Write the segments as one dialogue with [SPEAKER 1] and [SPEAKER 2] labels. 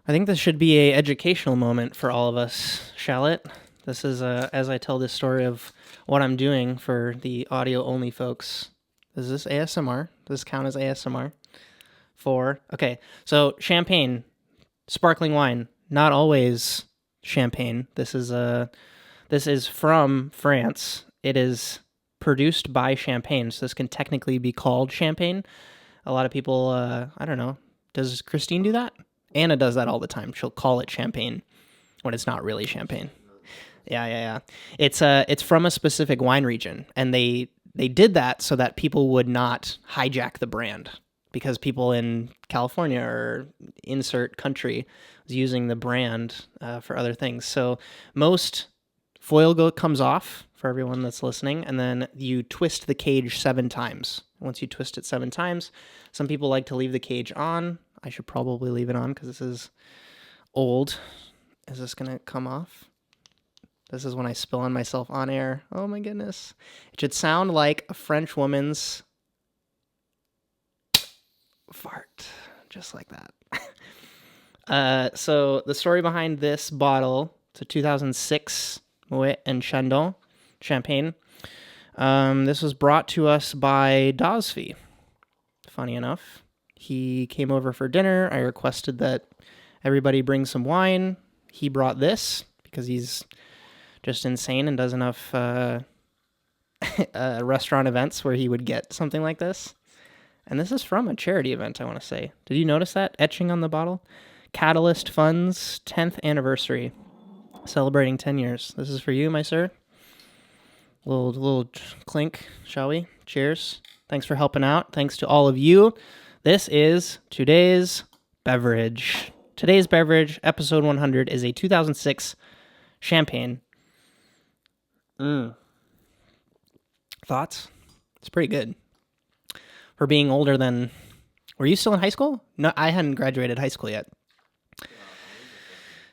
[SPEAKER 1] I think this should be a educational moment for all of us, shall it? This is as I tell this story of what I'm doing for the audio only folks. Is this ASMR? Does this count as ASMR? Okay, so champagne, sparkling wine, not always champagne. This is from France. It is produced by champagne, so this can technically be called champagne. A lot of people, I don't know. Does Christine do that? Anna does that all the time. She'll call it champagne when it's not really champagne. Yeah. It's from a specific wine region, and they did that so that people would not hijack the brand because people in California or insert country was using the brand for other things. So most comes off for everyone that's listening, and then you twist the cage 7 times. Once you twist it 7 times, some people like to leave the cage on. I should probably leave it on because this is old. Is this going to come off? This is when I spill on myself on air. Oh my goodness. It should sound like a French woman's fart. Just like that. So the story behind this bottle, it's a 2006 Moet and Chandon champagne. This was brought to us by Dosfy. Funny enough. He came over for dinner. I requested that everybody bring some wine. He brought this because he's just insane and does enough restaurant events where he would get something like this. And this is from a charity event, I want to say. Did you notice that etching on the bottle? Catalyst Funds 10th anniversary, celebrating 10 years. This is for you, my sir. Little clink, shall we? Cheers. Thanks for helping out. Thanks to all of you. This is today's beverage. Today's beverage, episode 100, is a 2006 champagne. Thoughts? It's pretty good. For being older than... Were you still in high school? No, I hadn't graduated high school yet.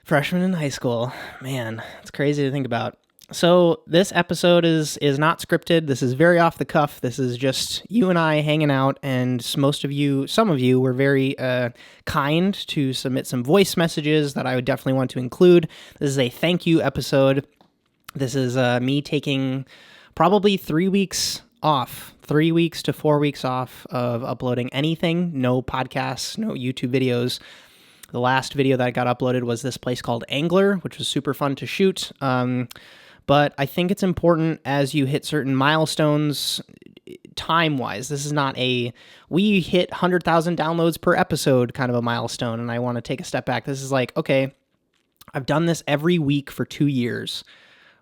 [SPEAKER 1] Freshman in high school. Man, it's crazy to think about. So this episode is not scripted. This is very off the cuff. This is just you and I hanging out, and some of you were very kind to submit some voice messages that I would definitely want to include. This is a thank you episode. This is me taking probably 3 weeks off, 3 weeks to 4 weeks off of uploading anything. No podcasts, no YouTube videos. The last video that got uploaded was this place called Angler, which was super fun to shoot. But I think it's important as you hit certain milestones time-wise. This is not we hit 100,000 downloads per episode kind of a milestone, and I want to take a step back. This is like, okay, I've done this every week for 2 years.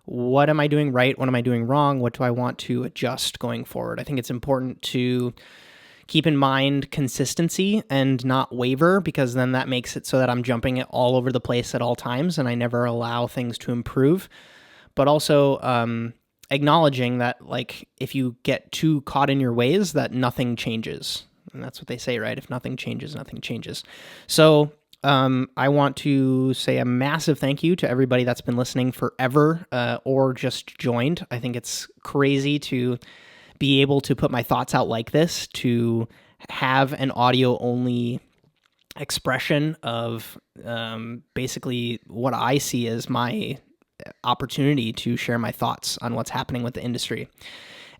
[SPEAKER 1] What am I doing right? What am I doing wrong? What do I want to adjust going forward? I think it's important to keep in mind consistency and not waver, because then that makes it so that I'm jumping it all over the place at all times and I never allow things to improve. But also acknowledging that, like, if you get too caught in your ways, that nothing changes. And that's what they say, right? If nothing changes, nothing changes. So I want to say a massive thank you to everybody that's been listening forever or just joined. I think it's crazy to be able to put my thoughts out like this, to have an audio-only expression of basically what I see as my opportunity to share my thoughts on what's happening with the industry.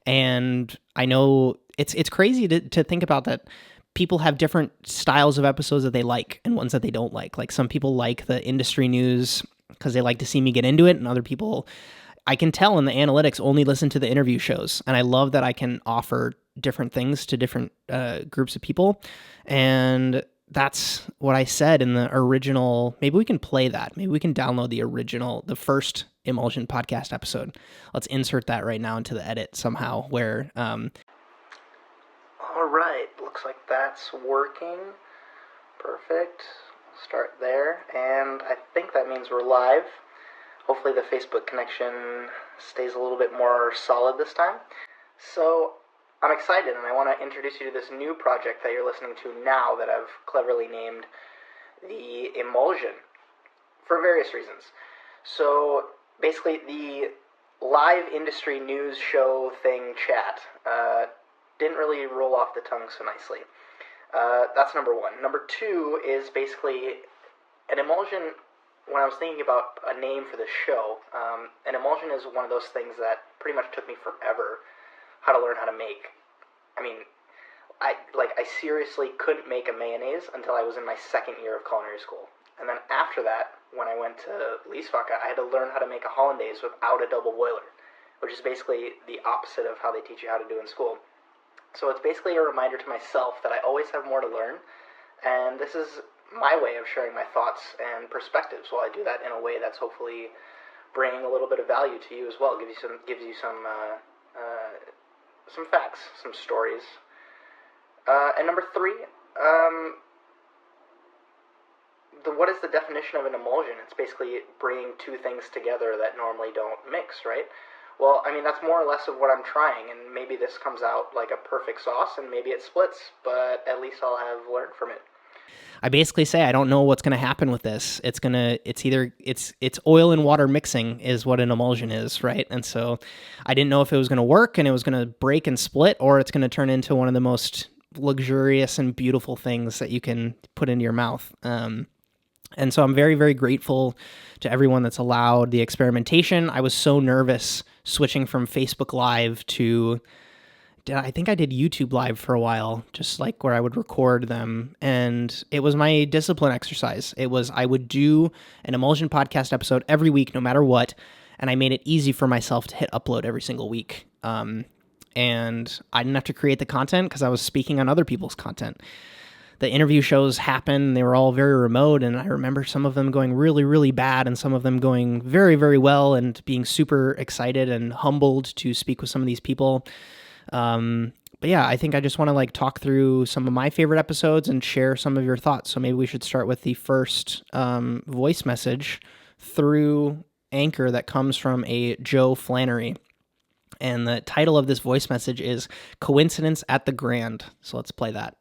[SPEAKER 1] And I know it's crazy to think about that people have different styles of episodes that they like and ones that they don't like. Like, some people like the industry news because they like to see me get into it, and other people, I can tell in the analytics, only listen to the interview shows. And I love that I can offer different things to different groups of people. And that's what I said in the original. Maybe we can play that. Maybe we can download the first Emulsion podcast episode. Let's insert that right now into the edit somehow where... All right, looks like that's working. Perfect. We'll start there. And I think that means we're live. Hopefully the Facebook connection stays a little bit more solid this time. So I'm excited, and I want to introduce you to this new project that you're listening to now that I've cleverly named the Emulsion for various reasons. So basically, the live industry news show thing chat didn't really roll off the tongue so nicely. That's number one. Number two is basically an emulsion, when I was thinking about a name for the show, an emulsion is one of those things that pretty much took me forever how to learn how to make. I mean, I seriously couldn't make a mayonnaise until I was in my second year of culinary school. And then after that, when I went to Lysverket, I had to learn how to make a hollandaise without a double boiler, which is basically the opposite of how they teach you how to do in school. So it's basically a reminder to myself that I always have more to learn, and this is my way of sharing my thoughts and perspectives while I do that in a way that's hopefully bringing a little bit of value to you as well. Gives you some facts, some stories. And number 3, what is the definition of an emulsion? It's basically bringing two things together that normally don't mix, right? Well, I mean, that's more or less of what I'm trying, and maybe this comes out like a perfect sauce, and maybe it splits, but at least I'll have learned from it. I basically say I don't know what's going to happen with this. It's oil and water mixing is what an emulsion is, right? And so I didn't know if it was going to work and it was going to break and split, or it's going to turn into one of the most luxurious and beautiful things that you can put into your mouth. And so I'm very, very grateful to everyone that's allowed the experimentation. I was so nervous switching from Facebook Live to, I think I did YouTube Live for a while, just like where I would record them. And it was my discipline exercise. I would do an Emulsion podcast episode every week, no matter what. And I made it easy for myself to hit upload every single week. And I didn't have to create the content because I was speaking on other people's content. The interview shows happened. They were all very remote, and I remember some of them going really, really bad and some of them going very, very well, and being super excited and humbled to speak with some of these people. But yeah, I think I just want to talk through some of my favorite episodes and share some of your thoughts. So maybe we should start with the first voice message through Anchor that comes from a Joe Flannery. And the title of this voice message is Coincidence at the Grand. So let's play that.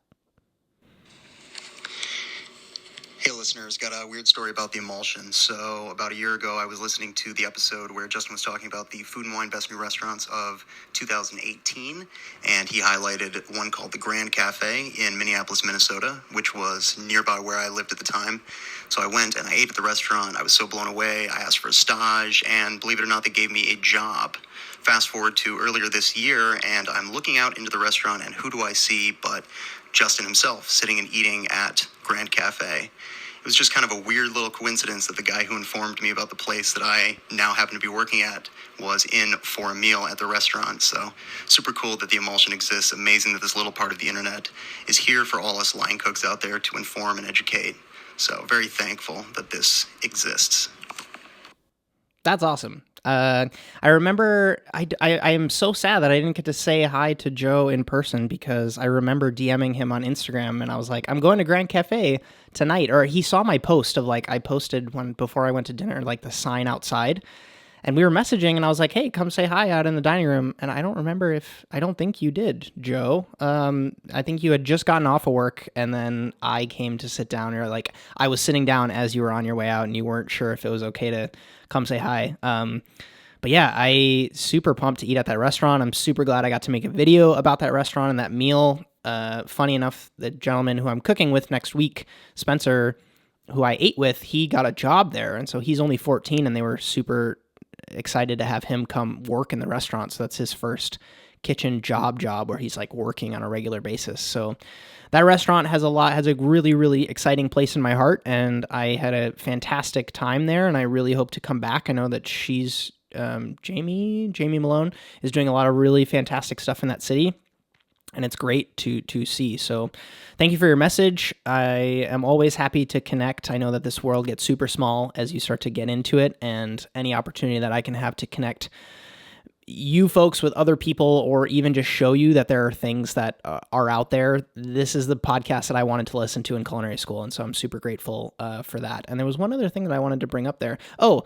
[SPEAKER 2] Hey listeners, got a weird story about the emulsion. So about a year ago, I was listening to the episode where Justin was talking about the Food and Wine Best New Restaurants of 2018, and he highlighted one called the Grand Cafe in Minneapolis, Minnesota, which was nearby where I lived at the time. So I went and I ate at the restaurant. I was so blown away. I asked for a stage, and believe it or not, they gave me a job. Fast forward to earlier this year, and I'm looking out into the restaurant, and who do I see but Justin himself sitting and eating at Grand Cafe. It was just kind of a weird little coincidence that the guy who informed me about the place that I now happen to be working at was in for a meal at the restaurant. So super cool that the emulsion exists. Amazing that this little part of the internet is here for all us line cooks out there to inform and educate. So very thankful that this exists.
[SPEAKER 1] That's awesome. I remember I am so sad that I didn't get to say hi to Joe in person, because I remember DMing him on Instagram and I was like, I'm going to Grand Cafe tonight. Or he saw my post of I posted one before I went to dinner, the sign outside, and we were messaging and I was like, hey, come say hi out in the dining room. And I don't think you did, Joe. I think you had just gotten off of work and then I came to sit down, or I was sitting down as you were on your way out and you weren't sure if it was okay to come say hi. But yeah, I super pumped to eat at that restaurant. I'm super glad I got to make a video about that restaurant and that meal. Funny enough, the gentleman who I'm cooking with next week, Spencer, who I ate with, he got a job there. And so he's only 14 and they were super excited to have him come work in the restaurant. So that's his first kitchen job where he's working on a regular basis. So that restaurant has a really, really exciting place in my heart, and I had a fantastic time there, and I really hope to come back. I know that she's Jamie Malone is doing a lot of really fantastic stuff in that city, and it's great to see. So thank you for your message. I am always happy to connect. I know that this world gets super small as you start to get into it, and any opportunity that I can have to connect you folks with other people, or even just show you that there are things that are out there. This is the podcast that I wanted to listen to in culinary school, and so I'm super grateful for that. And there was one other thing that I wanted to bring up there. Oh,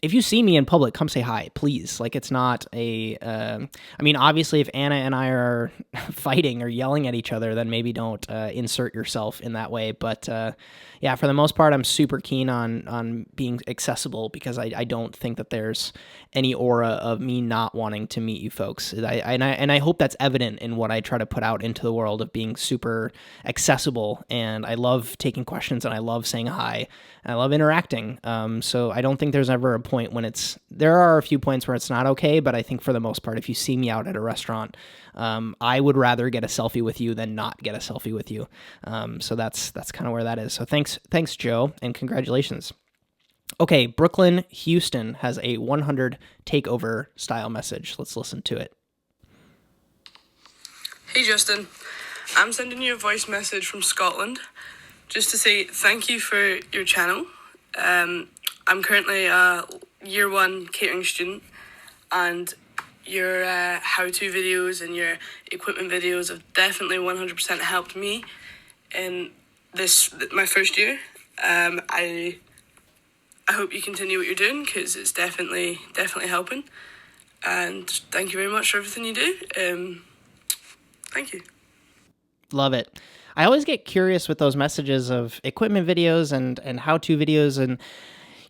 [SPEAKER 1] if you see me in public, come say hi, please. Like, it's not a, I mean, obviously if Anna and I are fighting or yelling at each other, then maybe don't insert yourself in that way. But yeah, for the most part, I'm super keen on being accessible, because I don't think that there's any aura of me not wanting to meet you folks. And I hope that's evident in what I try to put out into the world of being super accessible. And I love taking questions, and I love saying hi. I love interacting. So I don't think there's ever a point when there are a few points where it's not okay, but I think for the most part, if you see me out at a restaurant, I would rather get a selfie with you than not get a selfie with you. So that's kind of where that is. So thanks, Joe, and congratulations. Okay, Brooklyn Houston has a 100 takeover style message. Let's listen to it.
[SPEAKER 3] Hey Justin, I'm sending you a voice message from Scotland just to say thank you for your channel. I'm currently a year 1 catering student, and your how-to videos and your equipment videos have definitely 100% helped me in my first year. I hope you continue what you're doing, because it's definitely helping. And thank you very much for everything you do. Thank you.
[SPEAKER 1] Love it. I always get curious with those messages of equipment videos and how-to videos, and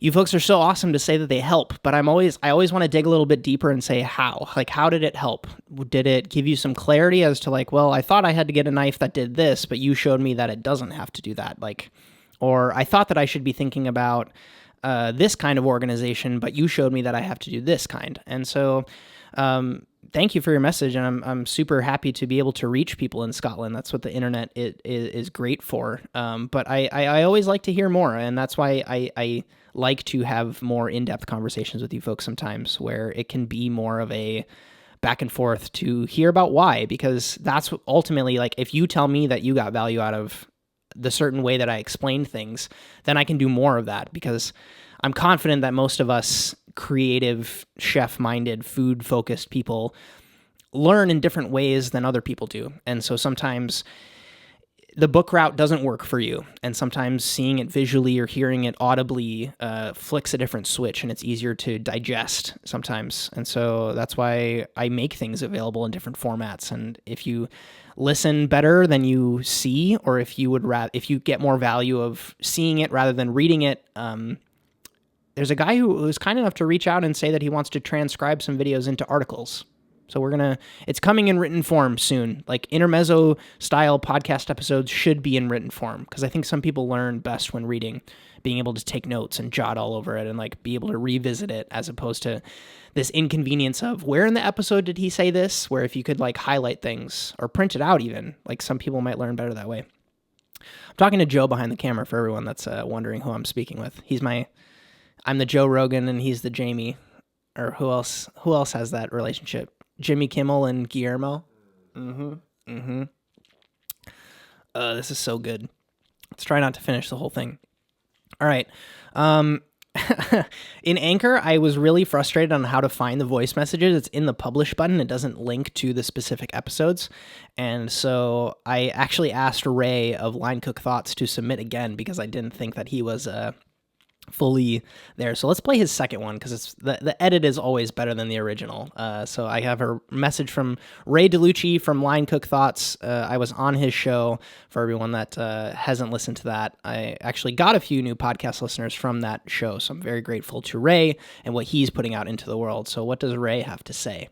[SPEAKER 1] you folks are so awesome to say that they help, but I always want to dig a little bit deeper and say how. Like, how did it help? Did it give you some clarity as to, like, well, I thought I had to get a knife that did this, but you showed me that it doesn't have to do that. Like, or I thought that I should be thinking about this kind of organization, but you showed me that I have to do this kind. And so, thank you for your message, and I'm super happy to be able to reach people in Scotland. That's what the internet is great for. But I always like to hear more, and that's why I like to have more in-depth conversations with you folks sometimes, where it can be more of a back and forth to hear about why, because that's ultimately, like, if you tell me that you got value out of the certain way that I explained things, then I can do more of that, because I'm confident that most of us creative, chef-minded, food-focused people learn in different ways than other people do. And so sometimes the book route doesn't work for you, and sometimes seeing it visually or hearing it audibly flicks a different switch, and it's easier to digest sometimes. And so that's why I make things available in different formats. And if you listen better than you see, or if you get more value of seeing it rather than reading it, there's a guy who was kind enough to reach out and say that he wants to transcribe some videos into articles. So it's coming in written form soon. Like, intermezzo style podcast episodes should be in written form, because I think some people learn best when reading, being able to take notes and jot all over it and, like, be able to revisit it, as opposed to this inconvenience of where in the episode did he say this, where if you could, like, highlight things or print it out even, like, some people might learn better that way. I'm talking to Joe behind the camera for everyone that's wondering who I'm speaking with. I'm the Joe Rogan and he's the Jamie, or who else has that relationship? Jimmy Kimmel and Guillermo. This is so good. Let's try not to finish the whole thing. All right. In Anchor, I was really frustrated on how to find the voice messages. It's in the publish button. It doesn't link to the specific episodes. And so I actually asked Ray of Line Cook Thoughts to submit again, because I didn't think that he was fully there. So let's play his second one, because it's the edit is always better than the original. So I have a message from Ray DeLucci from Line Cook Thoughts. I was on his show. For everyone that hasn't listened to that, I actually got a few new podcast listeners from that show. So I'm very grateful to Ray and what he's putting out into the world. So what does Ray have to say?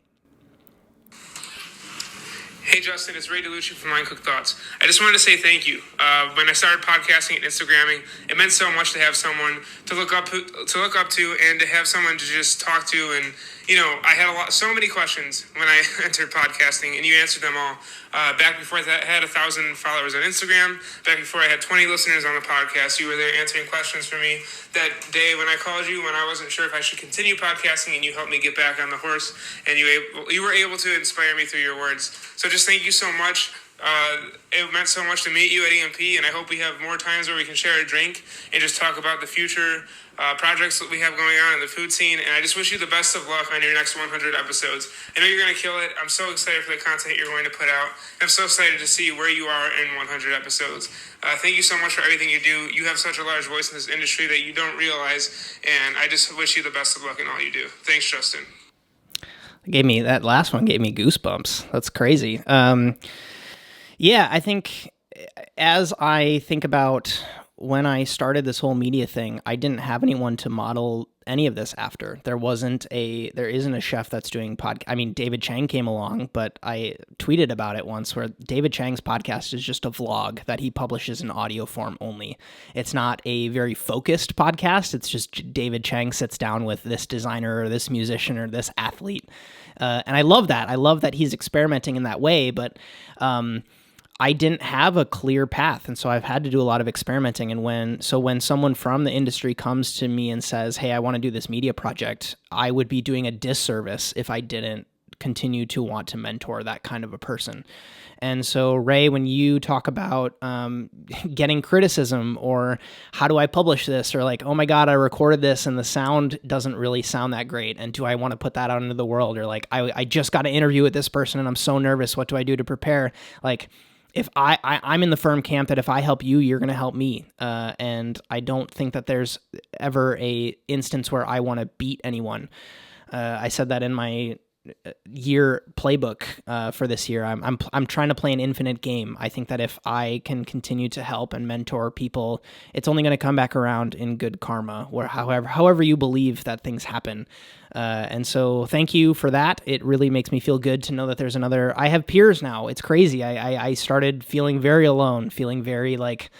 [SPEAKER 4] Hey Justin, it's Ray DeLucci from Line Cook Thoughts. I just wanted to say thank you. When I started podcasting and Instagramming, it meant so much to have someone to look up to, and to have someone to just talk to. And I had so many questions when I entered podcasting, and you answered them all. Back before I had 1,000 followers on Instagram, back before I had 20 listeners on the podcast, you were there answering questions for me. That day when I called you, when I wasn't sure if I should continue podcasting, and you helped me get back on the horse, and you were able to inspire me through your words. So just thank you so much. It meant so much to meet you at EMP, and I hope we have more times where we can share a drink and just talk about the future projects that we have going on in the food scene. And I just wish you the best of luck on your next 100 episodes. I know you're going to kill it. I'm so excited for the content you're going to put out. I'm so excited to see where you are in 100 episodes. Thank you so much for everything you do. You have such a large voice in this industry that you don't realize, and I just wish you the best of luck in all you do. Thanks, Justin.
[SPEAKER 1] That last one gave me goosebumps. That's crazy. Yeah, I think as I think about when I started this whole media thing, I didn't have anyone to model any of this after. There isn't a chef that's doing podcast. I mean, David Chang came along, but I tweeted about it once where David Chang's podcast is just a vlog that he publishes in audio form only. It's not a very focused podcast. It's just David Chang sits down with this designer or this musician or this athlete. And I love that. I love that he's experimenting in that way, but I didn't have a clear path, and so I've had to do a lot of experimenting. And when someone from the industry comes to me and says, "Hey, I want to do this media project," I would be doing a disservice if I didn't continue to want to mentor that kind of a person. And so, Ray, when you talk about getting criticism or how do I publish this, or like, oh my God, I recorded this and the sound doesn't really sound that great, and do I want to put that out into the world? Or like, I just got an interview with this person and I'm so nervous. What do I do to prepare? Like, if I'm in the firm camp that if I help you, you're going to help me. And I don't think that there's ever a instance where I want to beat anyone. I said that in my year playbook for this year. I'm trying to play an infinite game. I think that if I can continue to help and mentor people, it's only going to come back around in good karma, where however you believe that things happen. And so thank you for that. It really makes me feel good to know that there's I have peers now. It's crazy. I started feeling very alone, feeling very like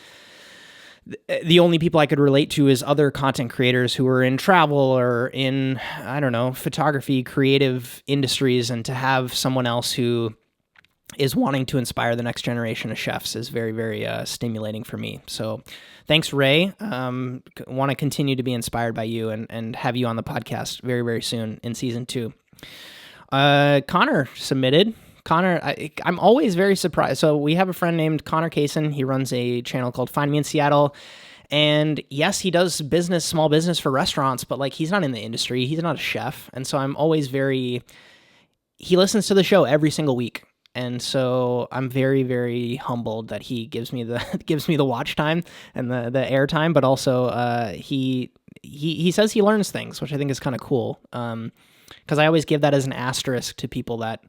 [SPEAKER 1] the only people I could relate to is other content creators who are in travel or in, I don't know, photography, creative industries, and to have someone else who is wanting to inspire the next generation of chefs is very, very stimulating for me. So thanks, Ray. Want to continue to be inspired by you and have you on the podcast very, very soon in season 2. Connor submitted. Connor, I'm always very surprised. So we have a friend named Connor Kaysen. He runs a channel called Find Me in Seattle. And yes, he does small business for restaurants, but like he's not in the industry. He's not a chef. And so I'm always he listens to the show every single week. And so I'm very, very humbled that he gives me the watch time and the air time, but also he says he learns things, which I think is kind of cool. Because I always give that as an asterisk to people that,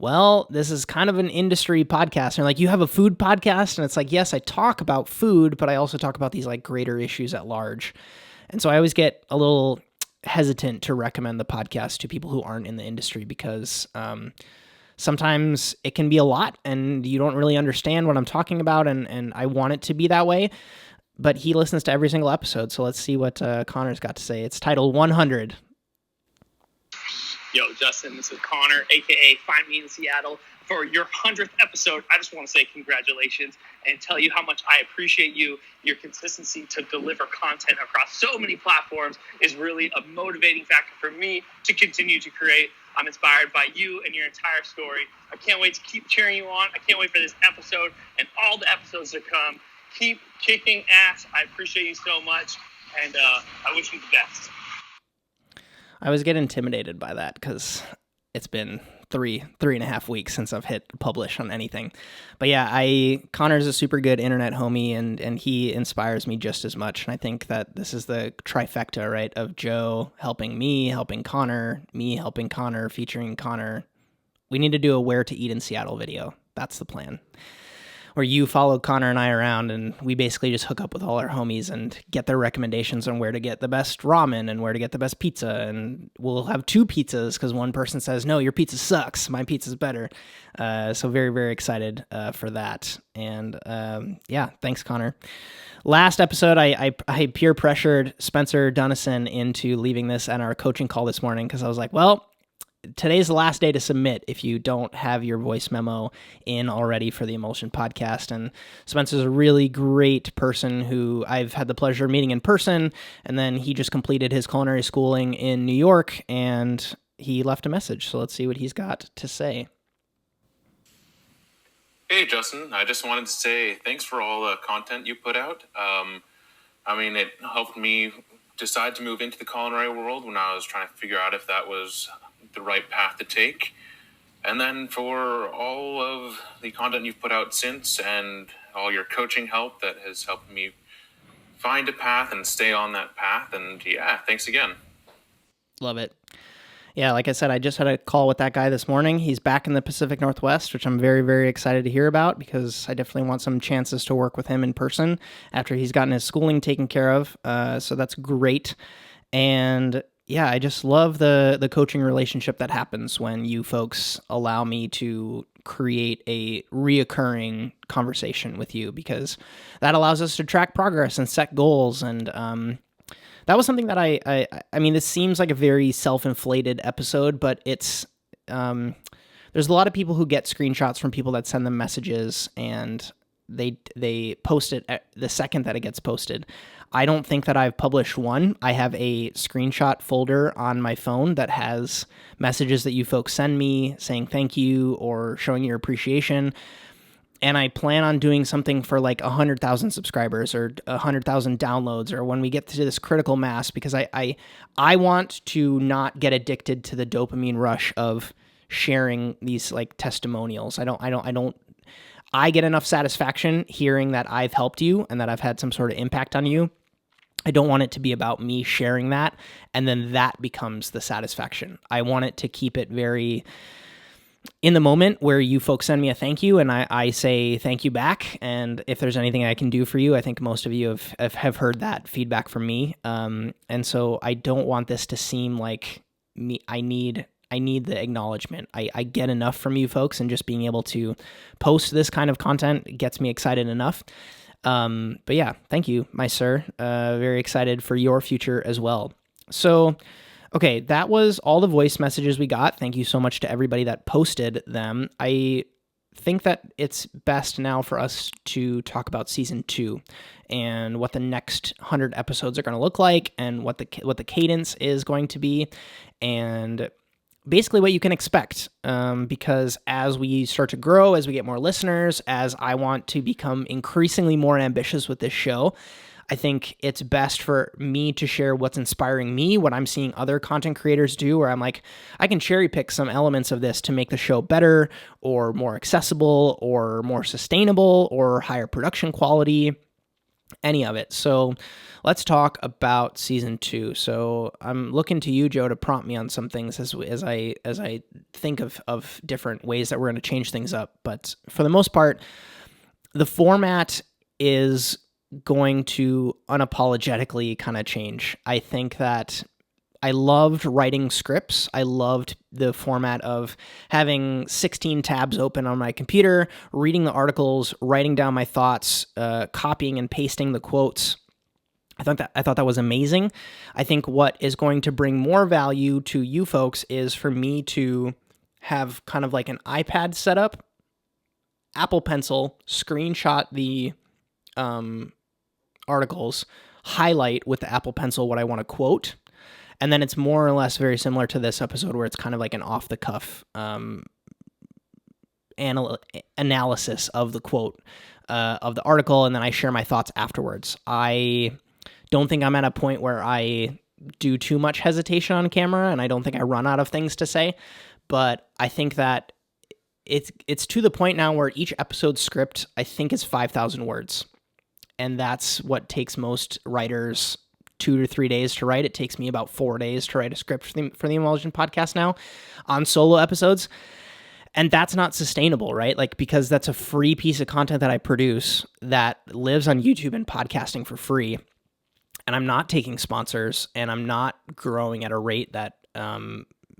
[SPEAKER 1] well, this is kind of an industry podcast. And like, you have a food podcast? And it's like, yes, I talk about food, but I also talk about these like greater issues at large. And so I always get a little hesitant to recommend the podcast to people who aren't in the industry because sometimes it can be a lot and you don't really understand what I'm talking about. And I want it to be that way. But he listens to every single episode. So let's see what Connor's got to say. It's titled 100.
[SPEAKER 5] Yo, Justin, this is Connor, a.k.a. Find Me in Seattle. For your 100th episode, I just want to say congratulations and tell you how much I appreciate you. Your consistency to deliver content across so many platforms is really a motivating factor for me to continue to create. I'm inspired by you and your entire story. I can't wait to keep cheering you on. I can't wait for this episode and all the episodes to come. Keep kicking ass. I appreciate you so much, and I wish you the best.
[SPEAKER 1] I always get intimidated by that because it's been three and a half weeks since I've hit publish on anything. But yeah, Connor's a super good internet homie and he inspires me just as much. And I think that this is the trifecta, right? Of Joe helping me, helping Connor, me helping Connor, featuring Connor. We need to do a Where to Eat in Seattle video. That's the plan. Where you follow Connor and I around and we basically just hook up with all our homies and get their recommendations on where to get the best ramen and where to get the best pizza. And we'll have 2 pizzas because one person says, no, your pizza sucks. My pizza's better. So very, very excited for that. And yeah, thanks, Connor. Last episode, I peer pressured Spencer Dunnison into leaving this at our coaching call this morning because I was like, well, today's the last day to submit if you don't have your voice memo in already for the Emulsion podcast. And Spencer's a really great person who I've had the pleasure of meeting in person. And then he just completed his culinary schooling in New York and he left a message. So let's see what he's got to say.
[SPEAKER 6] Hey, Justin. I just wanted to say thanks for all the content you put out. It helped me decide to move into the culinary world when I was trying to figure out if that was the right path to take. And then for all of the content you've put out since and all your coaching help that has helped me find a path and stay on that path. And yeah, thanks again.
[SPEAKER 1] Love it. Yeah, like I said, I just had a call with that guy this morning. He's back in the Pacific Northwest, which I'm very, very excited to hear about because I definitely want some chances to work with him in person after he's gotten his schooling taken care of. So that's great. And yeah, I just love the coaching relationship that happens when you folks allow me to create a reoccurring conversation with you, because that allows us to track progress and set goals. And that was something that I mean, this seems like a very self-inflated episode, but it's, there's a lot of people who get screenshots from people that send them messages and they post it at the second that it gets posted. I don't think that I've published one. I have a screenshot folder on my phone that has messages that you folks send me saying thank you or showing your appreciation. And I plan on doing something for like 100,000 subscribers or 100,000 downloads, or when we get to this critical mass, because I want to not get addicted to the dopamine rush of sharing these like testimonials. I get enough satisfaction hearing that I've helped you and that I've had some sort of impact on you. I don't want it to be about me sharing that and then that becomes the satisfaction. I want it to keep it very in the moment where you folks send me a thank you and I say thank you back. And if there's anything I can do for you, I think most of you have heard that feedback from me. And so I don't want this to seem like me. I need the acknowledgement. I get enough from you folks, and just being able to post this kind of content gets me excited enough. But yeah, thank you, my sir. Very excited for your future as well. So, okay, that was all the voice messages we got. Thank you so much to everybody that posted them. I think that it's best now for us to talk about season 2 and what the next 100 episodes are going to look like, and what the cadence is going to be, and basically what you can expect. Because as we start to grow, as we get more listeners, as I want to become increasingly more ambitious with this show, I think it's best for me to share what's inspiring me, what I'm seeing other content creators do, where I'm like, I can cherry pick some elements of this to make the show better or more accessible or more sustainable or higher production quality, any of it. So let's talk about season 2. So I'm looking to you, Joe, to prompt me on some things as I think of different ways that we're going to change things up. But for the most part, the format is going to unapologetically kind of change. I think that I loved writing scripts. I loved the format of having 16 tabs open on my computer, reading the articles, writing down my thoughts, copying and pasting the quotes. I thought that was amazing. I think what is going to bring more value to you folks is for me to have kind of like an iPad setup, Apple Pencil, screenshot the articles, highlight with the Apple Pencil what I want to quote, and then it's more or less very similar to this episode where it's kind of like an off-the-cuff analysis of the quote of the article, and then I share my thoughts afterwards. I don't think I'm at a point where I do too much hesitation on camera, and I don't think I run out of things to say, but I think that it's to the point now where each episode script, I think, is 5,000 words. And that's what takes most writers 2 to 3 days to write. It takes me about 4 days to write a script for the Emulsion podcast now on solo episodes. And that's not sustainable, right? Like, because that's a free piece of content that I produce that lives on YouTube and podcasting for free. And I'm not taking sponsors, and I'm not growing at a rate that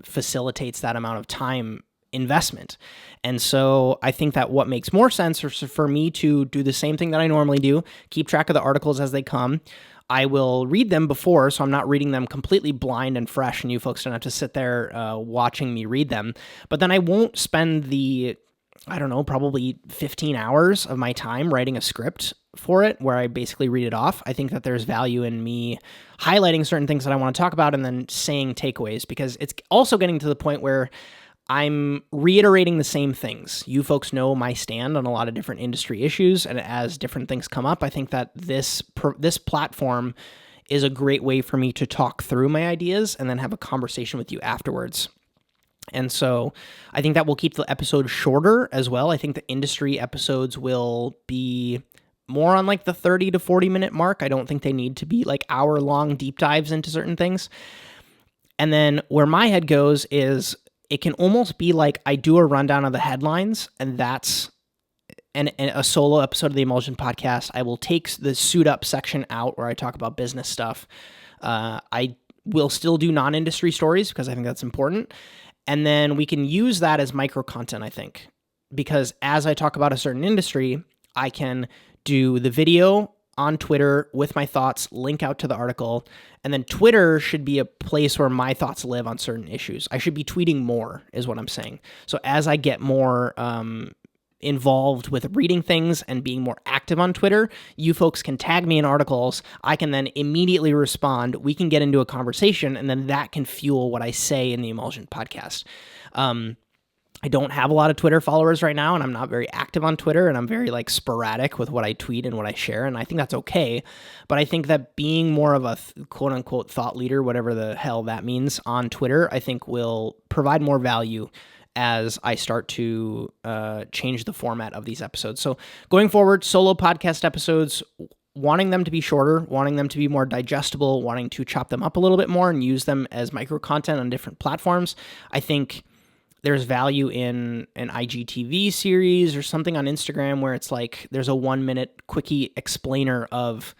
[SPEAKER 1] facilitates that amount of time investment. And so I think that what makes more sense is for me to do the same thing that I normally do, keep track of the articles as they come. I will read them before, so I'm not reading them completely blind and fresh, and you folks don't have to sit there watching me read them. But then I won't spend the, probably 15 hours of my time writing a script for it, where I basically read it off. I think that there's value in me highlighting certain things that I want to talk about and then saying takeaways, because it's also getting to the point where I'm reiterating the same things. You folks know my stand on a lot of different industry issues, and as different things come up, I think that this platform is a great way for me to talk through my ideas and then have a conversation with you afterwards. And so I think that will keep the episode shorter as well. I think the industry episodes will be more on like the 30 to 40 minute mark. I don't think they need to be like hour-long deep dives into certain things. And then where my head goes is it can almost be like I do a rundown of the headlines, and that's a solo episode of the Emulsion podcast. I will take the suit up section out where I talk about business stuff. I will still do non-industry stories because I think that's important. And then we can use that as micro content, I think, because as I talk about a certain industry, I can do the video on Twitter with my thoughts, link out to the article, and then Twitter should be a place where my thoughts live on certain issues. I should be tweeting more, is what I'm saying. So as I get more involved with reading things and being more active on Twitter, you folks can tag me in articles. I can then immediately respond. We can get into a conversation, and then that can fuel what I say in the Emulsion podcast. I don't have a lot of Twitter followers right now, and I'm not very active on Twitter, and I'm very like sporadic with what I tweet and what I share, and I think that's okay. But I think that being more of a quote unquote thought leader, whatever the hell that means, on Twitter, I think will provide more value as I start to change the format of these episodes. So going forward, solo podcast episodes, wanting them to be shorter, wanting them to be more digestible, wanting to chop them up a little bit more and use them as micro content on different platforms. I think there's value in an IGTV series or something on Instagram where it's like there's a 1-minute quickie explainer of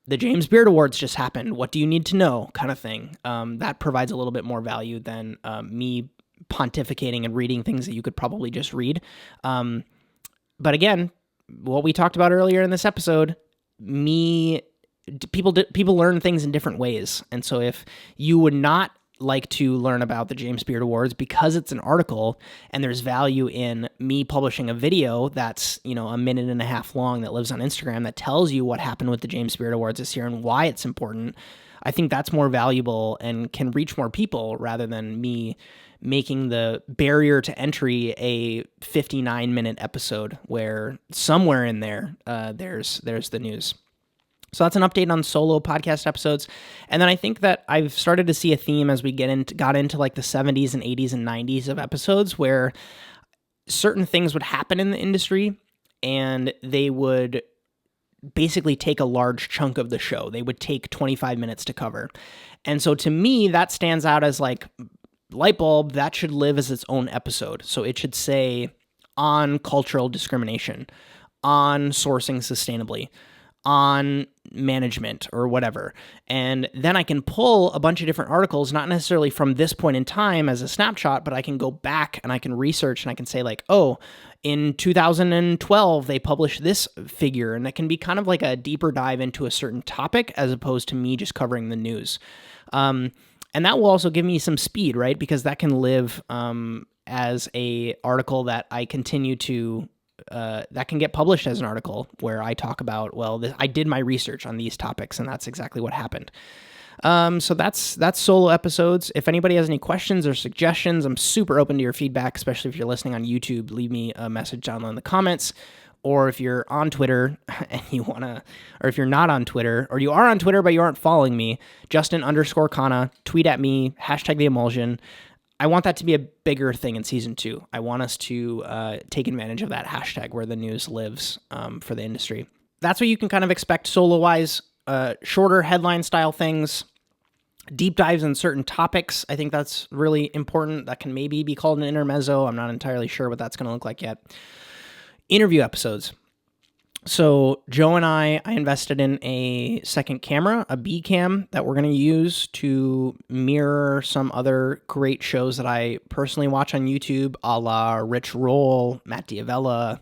[SPEAKER 1] the James Beard Awards just happened. What do you need to know? Kind of thing. That provides a little bit more value than me pontificating and reading things that you could probably just read. But again, what we talked about earlier in this episode, people learn things in different ways. And so if you would not like to learn about the James Beard Awards because it's an article and there's value in me publishing a video that's, a 1.5 minutes long that lives on Instagram that tells you what happened with the James Beard Awards this year and why it's important, I think that's more valuable and can reach more people rather than me making the barrier to entry a 59-minute episode where somewhere in there, there's the news. So that's an update on solo podcast episodes. And then I think that I've started to see a theme as we got into like the 70s and 80s and 90s of episodes where certain things would happen in the industry and they would basically take a large chunk of the show. They would take 25 minutes to cover. And so to me, that stands out as like light bulb, that should live as its own episode. So it should say on cultural discrimination, on sourcing sustainably, on management or whatever. And then I can pull a bunch of different articles, not necessarily from this point in time as a snapshot, but I can go back and I can research and I can say like, oh, in 2012, they published this figure. And it can be kind of like a deeper dive into a certain topic as opposed to me just covering the news. And that will also give me some speed, right? Because that can live as a article that I continue to that can get published as an article where I talk about, I did my research on these topics and that's exactly what happened. So that's solo episodes. If anybody has any questions or suggestions, I'm super open to your feedback, especially if you're listening on YouTube. Leave me a message down in the comments. Or if you're on Twitter and or if you're not on Twitter, or you are on Twitter but you aren't following me, Justin_Khanna, tweet at me, #the Emulsion. I want that to be a bigger thing in season 2. I want us to take advantage of that hashtag where the news lives for the industry. That's what you can kind of expect solo-wise, shorter headline-style things, deep dives in certain topics. I think that's really important. That can maybe be called an intermezzo. I'm not entirely sure what that's going to look like yet. Interview episodes. So Joe and I invested in a second camera, a B cam that we're going to use to mirror some other great shows that I personally watch on YouTube, a la Rich Roll, Matt Diavella,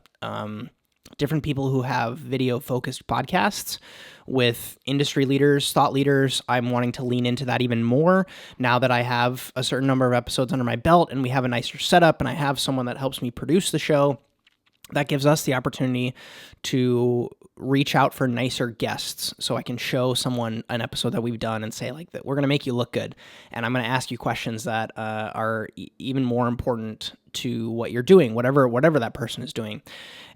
[SPEAKER 1] different people who have video-focused podcasts with industry leaders, thought leaders. I'm wanting to lean into that even more now that I have a certain number of episodes under my belt and we have a nicer setup and I have someone that helps me produce the show. That gives us the opportunity to reach out for nicer guests so I can show someone an episode that we've done and say like that we're going to make you look good. And I'm going to ask you questions that are even more important to what you're doing, whatever that person is doing.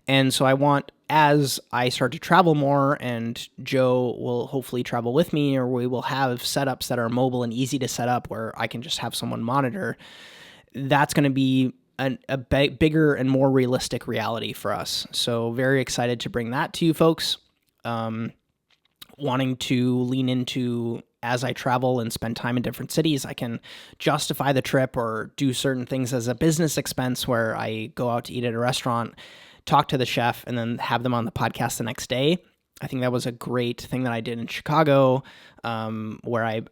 [SPEAKER 1] And so I want, as I start to travel more, and Joe will hopefully travel with me, or we will have setups that are mobile and easy to set up where I can just have someone monitor, that's going to be a bigger and more realistic reality for us. So very excited to bring that to you folks. Wanting to lean into, as I travel and spend time in different cities, I can justify the trip or do certain things as a business expense where I go out to eat at a restaurant, talk to the chef, and then have them on the podcast the next day. I think that was a great thing that I did in Chicago, where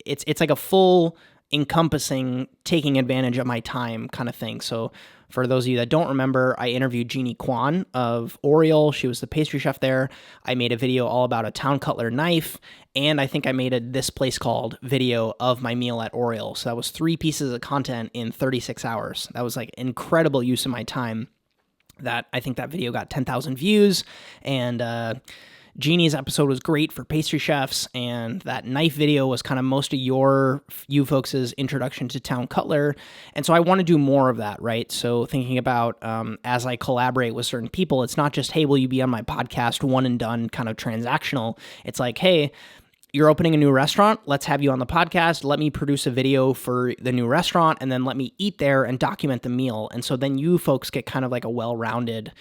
[SPEAKER 1] it's like a full encompassing taking advantage of my time kind of thing. So for those of you that don't remember, I interviewed Jeannie Kwan of Oriole. She was the pastry chef there. I made a video all about a town cutler knife, and I think I made a This Place Called video of my meal at Oriole. So that was 3 pieces of content in 36 hours. That was like incredible use of my time. That I think that video got 10,000 views, and Jeannie's episode was great for pastry chefs, and that knife video was kind of most of you folks' introduction to town cutler. And so I want to do more of that, right? So thinking about as I collaborate with certain people, it's not just, hey, will you be on my podcast, one and done kind of transactional. It's like, hey, you're opening a new restaurant, let's have you on the podcast, let me produce a video for the new restaurant, and then let me eat there and document the meal. And so then you folks get kind of like a well-rounded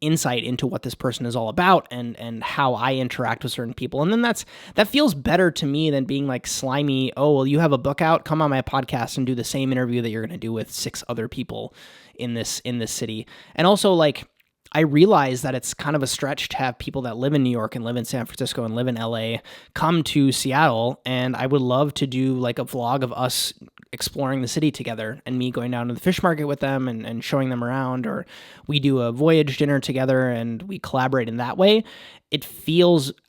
[SPEAKER 1] insight into what this person is all about and how I interact with certain people. And then that feels better to me than being like slimy, oh, well, you have a book out, come on my podcast and do the same interview that you're going to do with 6 other people in this city. And also, like, I realize that it's kind of a stretch to have people that live in New York and live in San Francisco and live in LA come to Seattle, and I would love to do like a vlog of us exploring the city together and me going down to the fish market with them and showing them around, or we do a voyage dinner together and we collaborate in that way.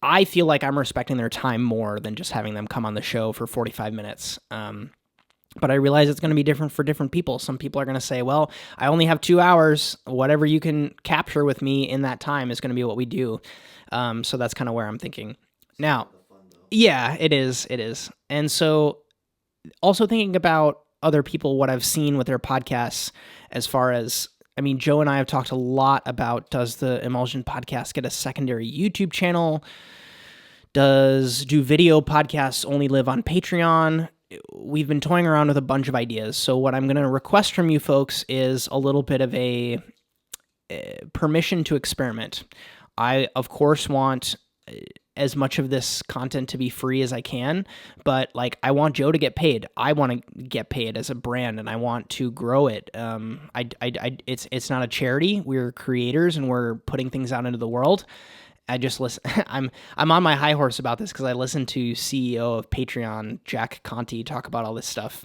[SPEAKER 1] I feel like I'm respecting their time more than just having them come on the show for 45 minutes. But I realize it's going to be different for different people. Some people are going to say, well, I only have 2 hours. Whatever you can capture with me in that time is going to be what we do. So that's kind of where I'm thinking. Now, yeah, it is. And so also thinking about other people, what I've seen with their podcasts, as far as, I mean, Joe and I have talked a lot about, does the Emulsion podcast get a secondary YouTube channel? Do video podcasts only live on Patreon? We've been toying around with a bunch of ideas. So what I'm going to request from you folks is a little bit of a permission to experiment. I, of course, want as much of this content to be free as I can, but like, I want Joe to get paid. I want to get paid as a brand, and I want to grow it. It's not a charity. We're creators, and we're putting things out into the world. I just listen. I'm on my high horse about this because I listened to CEO of Patreon, Jack Conte, talk about all this stuff,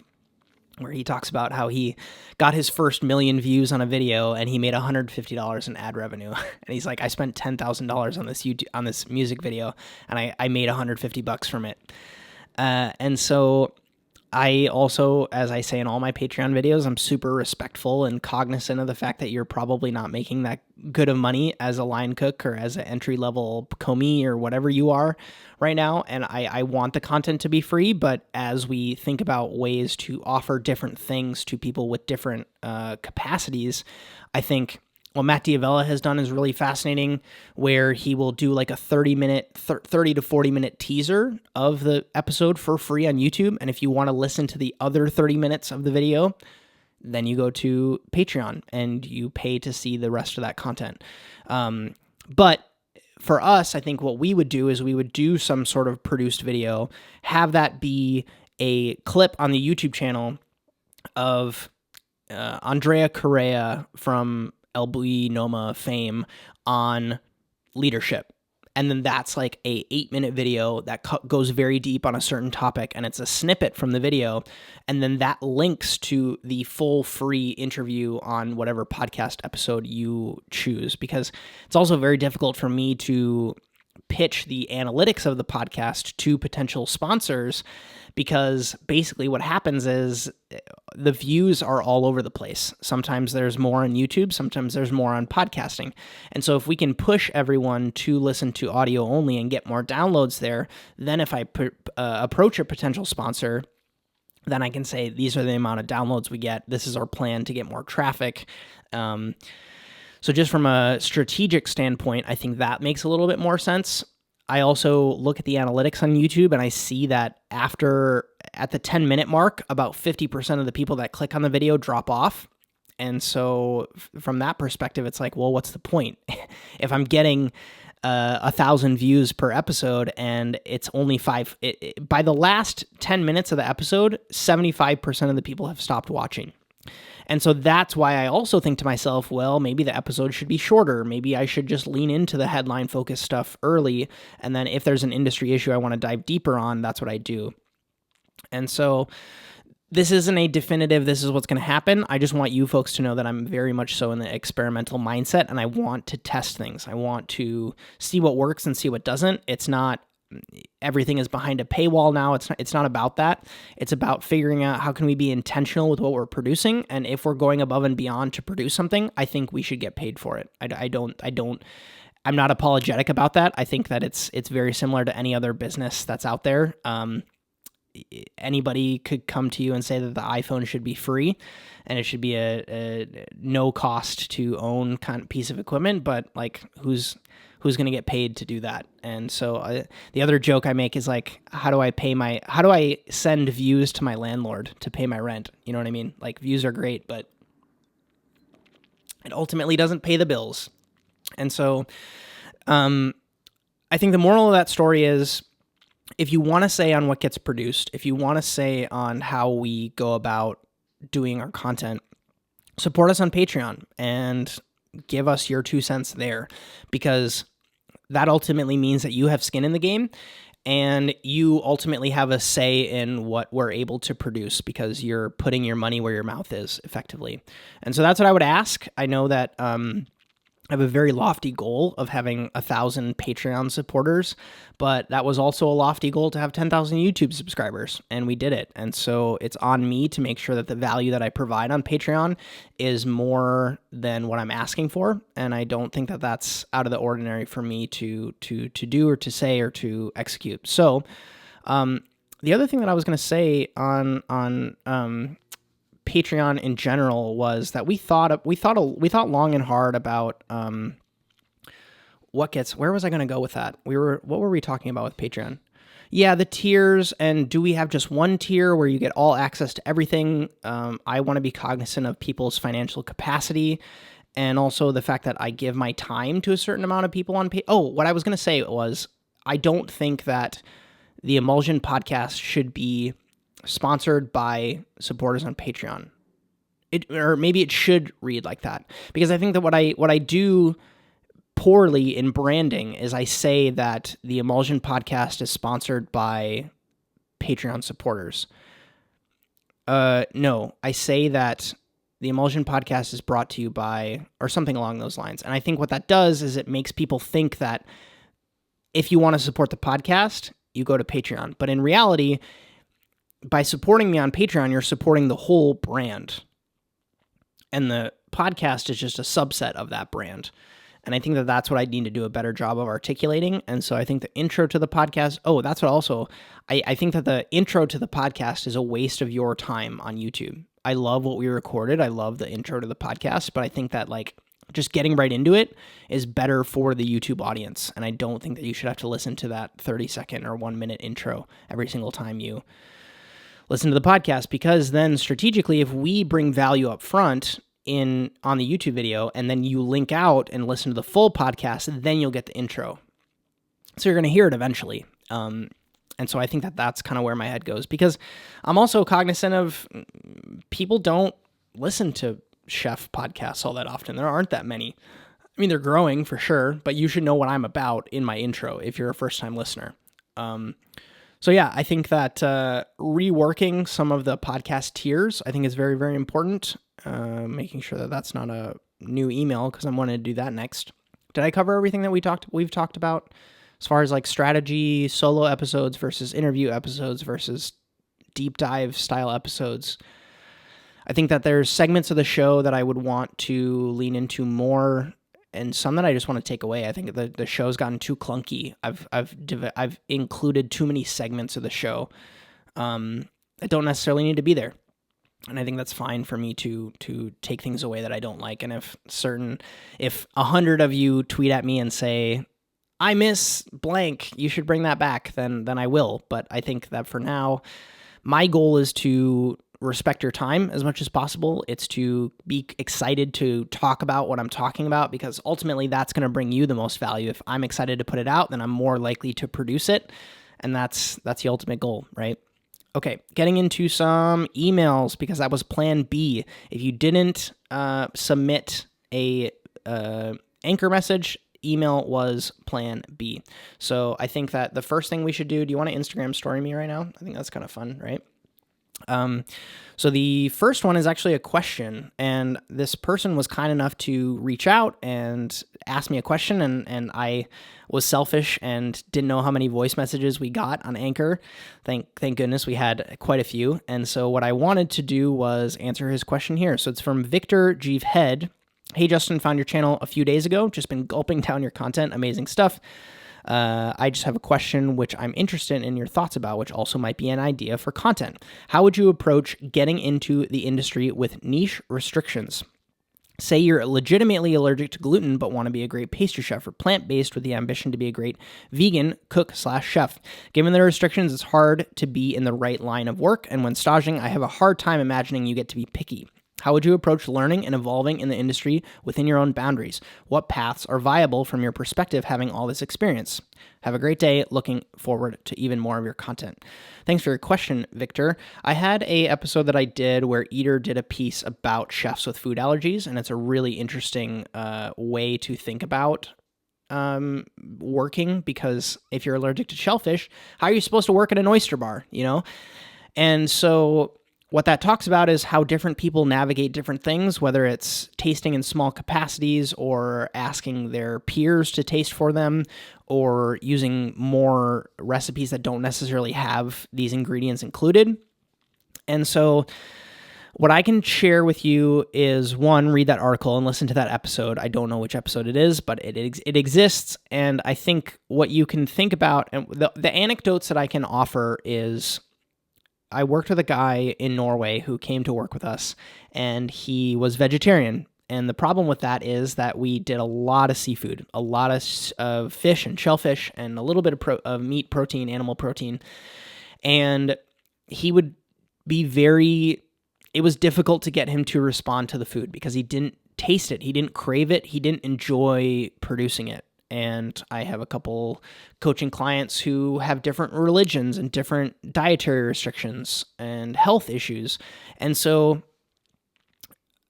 [SPEAKER 1] where he talks about how he got his first million views on a video and he made $150 in ad revenue. And he's like, I spent $10,000 on this music video, and I made $150 from it. And so I also, as I say in all my Patreon videos, I'm super respectful and cognizant of the fact that you're probably not making that good of money as a line cook or as an entry-level commis or whatever you are right now. And I want the content to be free, but as we think about ways to offer different things to people with different capacities, I think what Matt Diavella has done is really fascinating, where he will do like a 30 to 40 minute teaser of the episode for free on YouTube. And if you want to listen to the other 30 minutes of the video, then you go to Patreon and you pay to see the rest of that content. But for us, I think what we would do is we would do some sort of produced video, have that be a clip on the YouTube channel of Andrea Correa from Noma fame on leadership. And then that's like a 8-minute video that goes very deep on a certain topic, and it's a snippet from the video. And then that links to the full free interview on whatever podcast episode you choose, because it's also very difficult for me to pitch the analytics of the podcast to potential sponsors, because basically what happens is the views are all over the place. Sometimes there's more on YouTube, sometimes there's more on podcasting. And so if we can push everyone to listen to audio only and get more downloads there, then if I approach a potential sponsor, then I can say, these are the amount of downloads we get. This is our plan to get more traffic. So just from a strategic standpoint, I think that makes a little bit more sense. I also look at the analytics on YouTube, and I see that at the 10-minute mark, about 50% of the people that click on the video drop off. And so from that perspective, it's like, well, what's the point? If I'm getting 1,000 views per episode and it's only by the last 10 minutes of the episode, 75% of the people have stopped watching. And so that's why I also think to myself, well, maybe the episode should be shorter. Maybe I should just lean into the headline-focused stuff early, and then if there's an industry issue I want to dive deeper on, that's what I do. And so this isn't a definitive, this is what's going to happen. I just want you folks to know that I'm very much so in the experimental mindset, and I want to test things. I want to see what works and see what doesn't. It's not everything is behind a paywall now. It's not about that. It's about figuring out how can we be intentional with what we're producing, and if we're going above and beyond to produce something, I think we should get paid for it. I'm not apologetic about that. I think that it's very similar to any other business that's out there. Anybody could come to you and say that the iPhone should be free and it should be a no cost to own kind of piece of equipment, but like who's going to get paid to do that? And so the other joke I make is like, how do I send views to my landlord to pay my rent? You know what I mean? Like, views are great, but it ultimately doesn't pay the bills. And so I think the moral of that story is, if you want to say on what gets produced, if you want to say on how we go about doing our content, support us on Patreon and give us your 2 cents there, because that ultimately means that you have skin in the game and you ultimately have a say in what we're able to produce, because you're putting your money where your mouth is, effectively. And so that's what I would ask. I know that I have a very lofty goal of having 1,000 Patreon supporters, but that was also a lofty goal to have 10,000 YouTube subscribers, and we did it. And so it's on me to make sure that the value that I provide on Patreon is more than what I'm asking for, and I don't think that that's out of the ordinary for me to do or to say or to execute. So the other thing that I was going to say on Patreon in general was that we thought long and hard about where was I going to go with that? What were we talking about with Patreon? Yeah, the tiers, and do we have just one tier where you get all access to everything? I want to be cognizant of people's financial capacity, and also the fact that I give my time to a certain amount of people on what I was going to say was, I don't think that the Emulsion podcast should be sponsored by supporters on Patreon. Or maybe it should read like that, because I think that what I do poorly in branding is I say that the Emulsion podcast is sponsored by Patreon supporters. No, I say that the Emulsion podcast is brought to you by, or something along those lines. And I think what that does is it makes people think that if you want to support the podcast, you go to Patreon. But in reality, by supporting me on Patreon, you're supporting the whole brand. And the podcast is just a subset of that brand. And I think that that's what I need to do a better job of articulating. And so I think the intro to the podcast, that's what also, I think that the intro to the podcast is a waste of your time on YouTube. I love what we recorded. I love the intro to the podcast, but I think that like just getting right into it is better for the YouTube audience. And I don't think that you should have to listen to that 30-second or 1-minute intro every single time you listen to the podcast, because then strategically, if we bring value up front on the YouTube video and then you link out and listen to the full podcast, then you'll get the intro. So you're going to hear it eventually. And so I think that that's kind of where my head goes, because I'm also cognizant of people don't listen to chef podcasts all that often. There aren't that many. I mean, they're growing for sure, but you should know what I'm about in my intro if you're a first-time listener. So yeah, I think that reworking some of the podcast tiers, I think is very, very important. Making sure that that's not a new email, because I'm wanting to do that next. Did I cover everything that we've talked about as far as like strategy, solo episodes versus interview episodes versus deep dive style episodes, I think that there's segments of the show that I would want to lean into more, and some that I just want to take away. I think the show's gotten too clunky. I've included too many segments of the show that don't necessarily need to be there. And I think that's fine for me to take things away that I don't like. And if 100 of you tweet at me and say, I miss blank, you should bring that back, then I will. But I think that for now, my goal is to respect your time as much as possible. It's to be excited to talk about what I'm talking about, because ultimately that's going to bring you the most value. If I'm excited to put it out, then I'm more likely to produce it. And that's the ultimate goal, right? Okay, getting into some emails, because that was plan B. If you didn't submit a anchor message, email was plan B. So I think that the first thing we should do you want to Instagram story me right now? I think that's kind of fun, right? So the first one is actually a question, and this person was kind enough to reach out and ask me a question, and I was selfish and didn't know how many voice messages we got on Anchor. Thank goodness we had quite a few. And so what I wanted to do was answer his question here. So it's from Victor Jeeve Head. Hey, Justin, found your channel a few days ago. Just been gulping down your content. Amazing stuff. I just have a question which I'm interested in your thoughts about, which also might be an idea for content. How would you approach getting into the industry with niche restrictions? Say you're legitimately allergic to gluten but want to be a great pastry chef, or plant-based with the ambition to be a great vegan cook/chef. Given the restrictions, it's hard to be in the right line of work, and when staging, I have a hard time imagining you get to be picky. How would you approach learning and evolving in the industry within your own boundaries? What paths are viable from your perspective having all this experience? Have a great day. Looking forward to even more of your content. Thanks for your question, Victor. I had a episode that I did where Eater did a piece about chefs with food allergies, and it's a really interesting way to think about working, because if you're allergic to shellfish, how are you supposed to work at an oyster bar, you know? And so what that talks about is how different people navigate different things, whether it's tasting in small capacities or asking their peers to taste for them, or using more recipes that don't necessarily have these ingredients included. And so what I can share with you is, one, read that article and listen to that episode. I don't know which episode it is, but it exists. And I think what you can think about, and the anecdotes that I can offer is, I worked with a guy in Norway who came to work with us, and he was vegetarian. And the problem with that is that we did a lot of seafood, a lot of fish and shellfish, and a little bit of meat protein, animal protein. And he would be it was difficult to get him to respond to the food because he didn't taste it. He didn't crave it. He didn't enjoy producing it. And I have a couple coaching clients who have different religions and different dietary restrictions and health issues. And so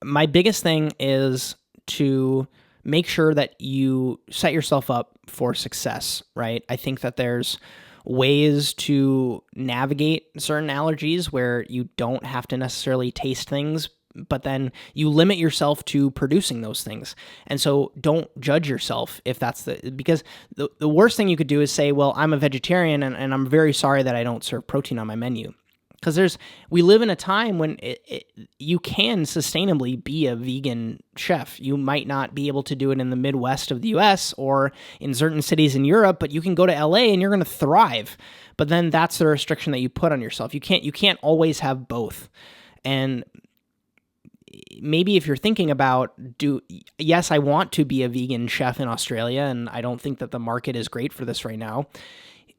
[SPEAKER 1] my biggest thing is to make sure that you set yourself up for success, right? I think that there's ways to navigate certain allergies where you don't have to necessarily taste things, but then you limit yourself to producing those things. And so don't judge yourself if that's because the worst thing you could do is say, well, I'm a vegetarian and I'm very sorry that I don't serve protein on my menu. Because we live in a time when you can sustainably be a vegan chef. You might not be able to do it in the Midwest of the US or in certain cities in Europe, but you can go to LA and you're going to thrive. But then that's the restriction that you put on yourself. You can't always have both. And maybe if you're thinking about, yes, I want to be a vegan chef in Australia, and I don't think that the market is great for this right now.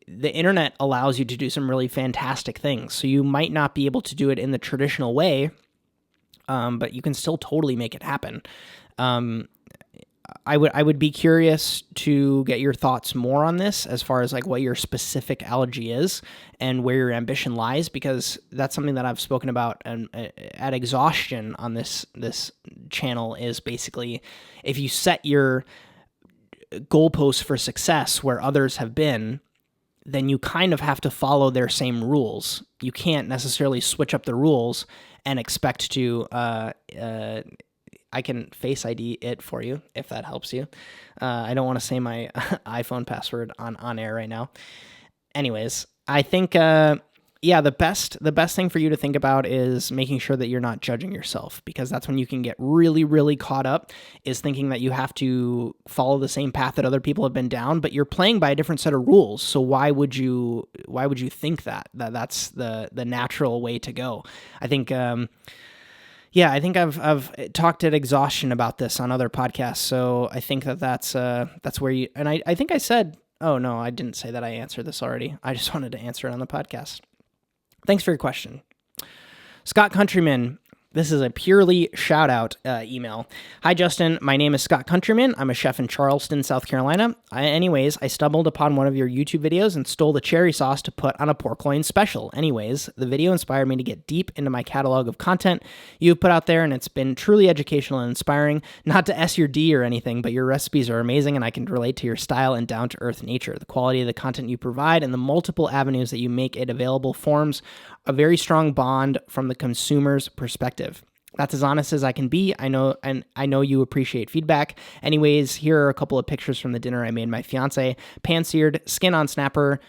[SPEAKER 1] The internet allows you to do some really fantastic things. So you might not be able to do it in the traditional way, but you can still totally make it happen. I would be curious to get your thoughts more on this, as far as like what your specific allergy is and where your ambition lies, because that's something that I've spoken about at exhaustion on this channel. Is basically, if you set your goalposts for success where others have been, then you kind of have to follow their same rules. You can't necessarily switch up the rules and expect to I can Face ID it for you if that helps you. I don't want to say my iPhone password on air right now. Anyways, I think the best thing for you to think about is making sure that you're not judging yourself, because that's when you can get really, really caught up, is thinking that you have to follow the same path that other people have been down, but you're playing by a different set of rules. So why would you think that's the natural way to go? I think I think I've talked at exhaustion about this on other podcasts. So I think that's where you, and I think I said, oh no, I didn't say that I answered this already. I just wanted to answer it on the podcast. Thanks for your question. Scott Countryman, this is a purely shout-out email. Hi, Justin. My name is Scott Countryman. I'm a chef in Charleston, South Carolina. I stumbled upon one of your YouTube videos and stole the cherry sauce to put on a pork loin special. Anyways, the video inspired me to get deep into my catalog of content you've put out there, and it's been truly educational and inspiring. Not to S your D or anything, but your recipes are amazing, and I can relate to your style and down-to-earth nature. The quality of the content you provide and the multiple avenues that you make it available forms a very strong bond from the consumer's perspective. That's as honest as I can be. I know you appreciate feedback. Anyways, here are a couple of pictures from the dinner I made my fiance. Pan-seared, skin on snapper,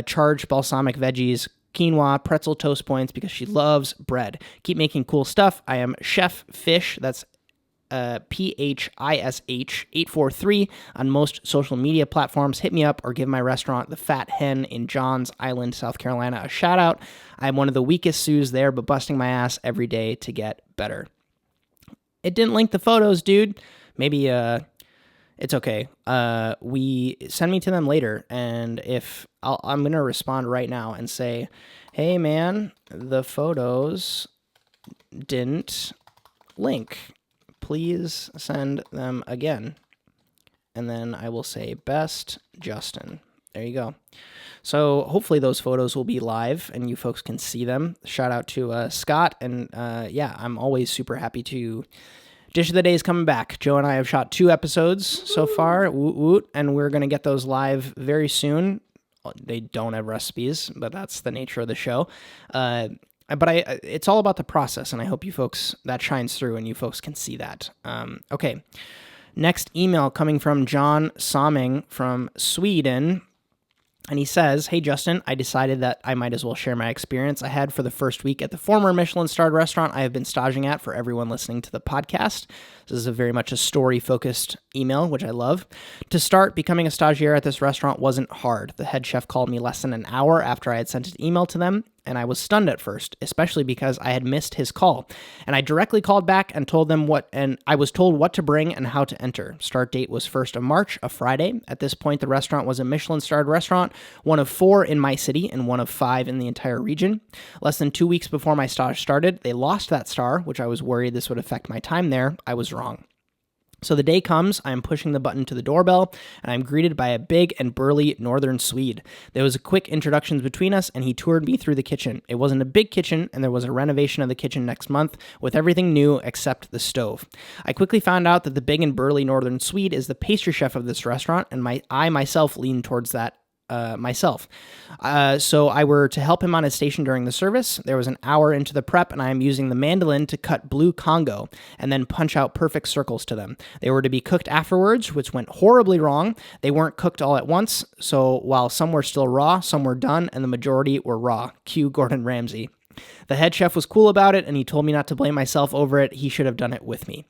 [SPEAKER 1] charged balsamic veggies, quinoa, pretzel toast points because she loves bread. Keep making cool stuff. I am Chef Fish. That's PHISH 843 on most social media platforms. Hit me up or give my restaurant, The Fat Hen in Johns Island, South Carolina, a shout out. I'm one of the weakest Sues there, but busting my ass every day to get better. It didn't link the photos, dude. Maybe it's okay. We send me to them later, and if I'm gonna respond right now and say, hey man, the photos didn't link. Please send them again. And then I will say, best Justin. There you go. So hopefully those photos will be live and you folks can see them. Shout out to Scott. And I'm always super happy to... Dish of the Day is coming back. Joe and I have shot 2 episodes so far. Woot woot. And we're going to get those live very soon. They don't have recipes, but that's the nature of the show. But it's all about the process, and I hope you folks, that shines through and you folks can see that. Okay. Next email coming from John Somming from Sweden. And he says, hey, Justin, I decided that I might as well share my experience I had for the first week at the former Michelin-starred restaurant I have been staging at for everyone listening to the podcast. This is very much a story-focused email, which I love. To start, becoming a stagiaire at this restaurant wasn't hard. The head chef called me less than an hour after I had sent an email to them, and I was stunned at first, especially because I had missed his call. And I directly called back and told them I was told what to bring and how to enter. Start date was 1st of March, a Friday. At this point, the restaurant was a Michelin-starred restaurant, one of 4 in my city and one of 5 in the entire region. Less than 2 weeks before my stage started, they lost that star, which I was worried this would affect my time there. I was wrong. So the day comes, I am pushing the button to the doorbell, and I'm greeted by a big and burly northern Swede. There was a quick introduction between us, and he toured me through the kitchen. It wasn't a big kitchen, and there was a renovation of the kitchen next month, with everything new except the stove. I quickly found out that the big and burly northern Swede is the pastry chef of this restaurant, and I myself leaned towards that myself. So I were to help him on his station during the service. There was an hour into the prep, and I am using the mandolin to cut blue Congo and then punch out perfect circles to them. They were to be cooked afterwards, which went horribly wrong. They weren't cooked all at once, so while some were still raw, some were done, and the majority were raw. Cue Gordon Ramsay. The head chef was cool about it, and he told me not to blame myself over it. He should have done it with me.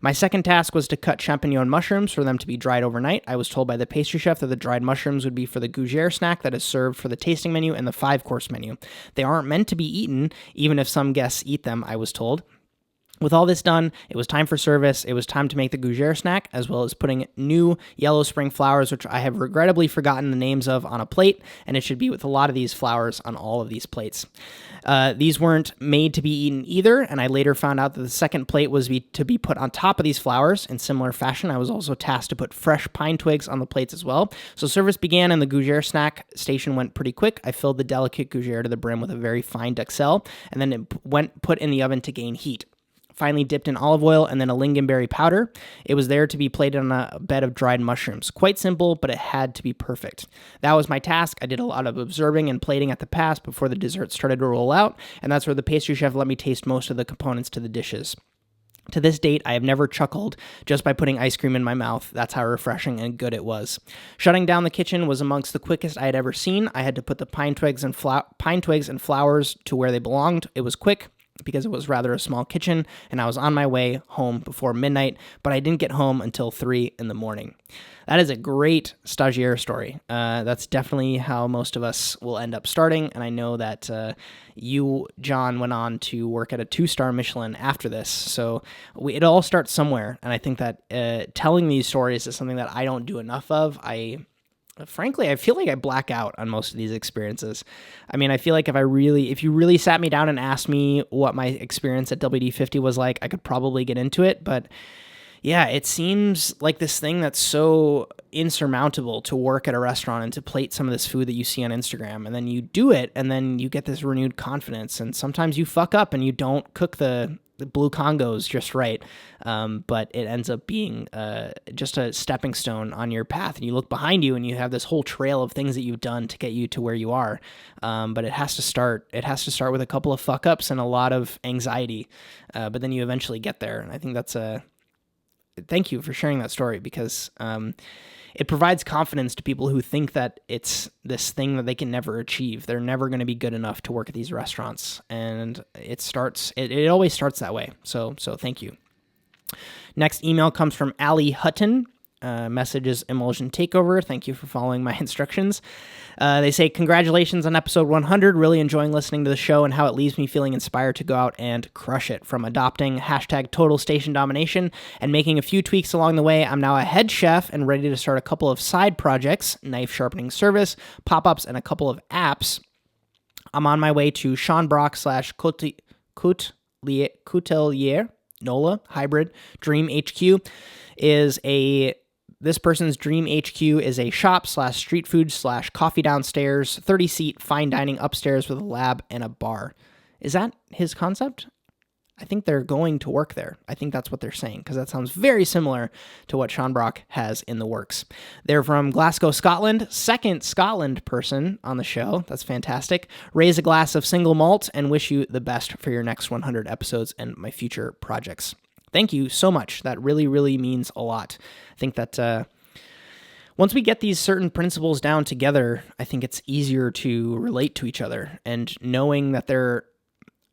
[SPEAKER 1] My second task was to cut champignon mushrooms for them to be dried overnight. I was told by the pastry chef that the dried mushrooms would be for the gougere snack that is served for the tasting menu and the 5-course menu. They aren't meant to be eaten, even if some guests eat them, I was told. With all this done, it was time for service. It was time to make the gougere snack, as well as putting new yellow spring flowers, which I have regrettably forgotten the names of, on a plate, and it should be with a lot of these flowers on all of these plates. These weren't made to be eaten either, and I later found out that the second plate was to be put on top of these flowers. In similar fashion, I was also tasked to put fresh pine twigs on the plates as well. So service began, and the gougere snack station went pretty quick. I filled the delicate gougere to the brim with a very fine duxelle, and then it put in the oven to gain heat. Finally dipped in olive oil and then a lingonberry powder. It was there to be plated on a bed of dried mushrooms. Quite simple, but it had to be perfect. That was my task. I did a lot of observing and plating at the pass before the dessert started to roll out, and that's where the pastry chef let me taste most of the components to the dishes. To this date, I have never chuckled just by putting ice cream in my mouth. That's how refreshing and good it was. Shutting down the kitchen was amongst the quickest I had ever seen. I had to put the pine twigs and flowers to where they belonged. It was quick because it was rather a small kitchen, and I was on my way home before midnight, but I didn't get home until 3 in the morning. That is a great stagiaire story. That's definitely how most of us will end up starting, and I know that you, John, went on to work at a 2-star Michelin after this, so it all starts somewhere, and I think that telling these stories is something that I don't do enough of. Frankly, I feel like I black out on most of these experiences. I mean, I feel like if you really sat me down and asked me what my experience at WD-50 was like, I could probably get into it, but yeah, it seems like this thing that's so insurmountable to work at a restaurant and to plate some of this food that you see on Instagram. And then you do it, and then you get this renewed confidence. And sometimes you fuck up and you don't cook the blue Congos just right. But it ends up being just a stepping stone on your path. And you look behind you and you have this whole trail of things that you've done to get you to where you are. But it has to start with a couple of fuck ups and a lot of anxiety. But then you eventually get there. And I think that's thank you for sharing that story, because it provides confidence to people who think that it's this thing that they can never achieve. They're never going to be good enough to work at these restaurants. And it always starts that way. So thank you. Next email comes from Allie Hutton. Message is Emulsion Takeover. Thank you for following my instructions. They say, congratulations on episode 100. Really enjoying listening to the show and how it leaves me feeling inspired to go out and crush it. From adopting hashtag total station domination and making a few tweaks along the way, I'm now a head chef and ready to start a couple of side projects, knife sharpening service, pop-ups, and a couple of apps. I'm on my way to Sean Brock / Coutelier, NOLA, hybrid, Dream HQ This person's Dream HQ is a shop / street food / coffee downstairs, 30-seat fine dining upstairs with a lab and a bar. Is that his concept? I think they're going to work there. I think that's what they're saying, because that sounds very similar to what Sean Brock has in the works. They're from Glasgow, Scotland. Second Scotland person on the show. That's fantastic. Raise a glass of single malt and wish you the best for your next 100 episodes and my future projects. Thank you so much. That really, really means a lot. I think that once we get these certain principles down together, I think it's easier to relate to each other. And knowing that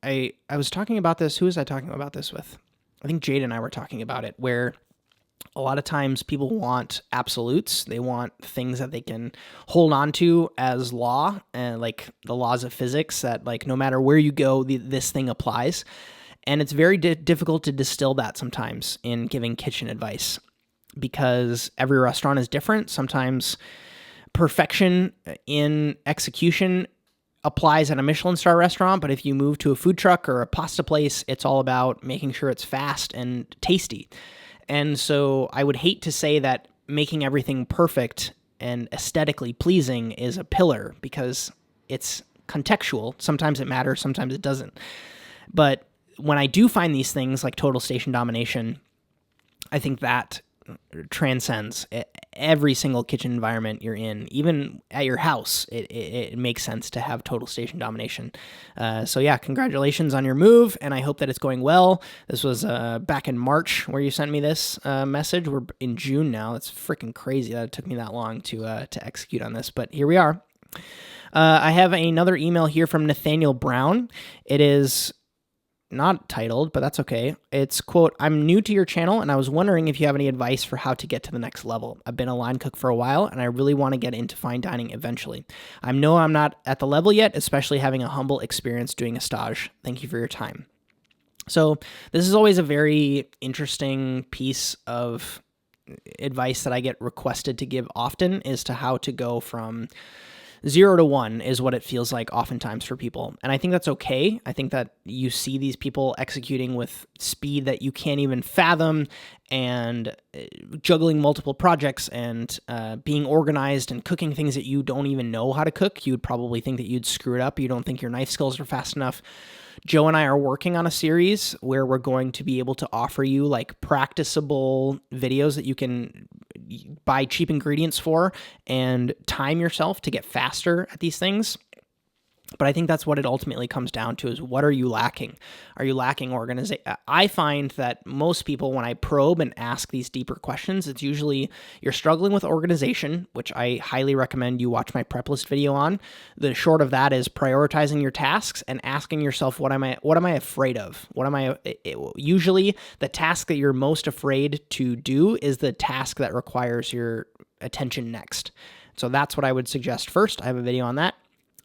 [SPEAKER 1] I was talking about this. Who was I talking about this with? I think Jade and I were talking about it, where a lot of times people want absolutes. They want things that they can hold on to as law, and like the laws of physics, that like no matter where you go, this thing applies. And it's very difficult to distill that sometimes in giving kitchen advice, because every restaurant is different. Sometimes perfection in execution applies at a Michelin-star restaurant, but if you move to a food truck or a pasta place, it's all about making sure it's fast and tasty. And so I would hate to say that making everything perfect and aesthetically pleasing is a pillar, because it's contextual. Sometimes it matters, sometimes it doesn't. But when I do find these things like total station domination, I think that transcends every single kitchen environment you're in. Even at your house, it makes sense to have total station domination. So yeah, congratulations on your move, and I hope that it's going well. This was back in March where you sent me this message. We're in June now. It's freaking crazy that it took me that long to execute on this, but here we are. I have another email here from Nathaniel Brown. It is not titled, but that's okay. It's, quote, I'm new to your channel and I was wondering if you have any advice for how to get to the next level. I've been a line cook for a while and I really want to get into fine dining eventually. I know I'm not at the level yet, especially having a humble experience doing a stage. Thank you for your time. So this is always a very interesting piece of advice that I get requested to give often, is to how to go from 0 to 1 is what it feels like oftentimes for people. And I think that's okay. I think that you see these people executing with speed that you can't even fathom, and juggling multiple projects, and being organized and cooking things that you don't even know how to cook. You would probably think that you'd screw it up. You don't think your knife skills are fast enough. Joe and I are working on a series where we're going to be able to offer you like practicable videos that you can buy cheap ingredients for and time yourself to get faster at these things. But I think that's what it ultimately comes down to, is what are you lacking? Are you lacking organization? I find that most people, when I probe and ask these deeper questions, it's usually you're struggling with organization, which I highly recommend you watch my prep list video on. The short of that is prioritizing your tasks and asking yourself, what am I afraid of? Usually the task that you're most afraid to do is the task that requires your attention next. So that's what I would suggest first. I have a video on that.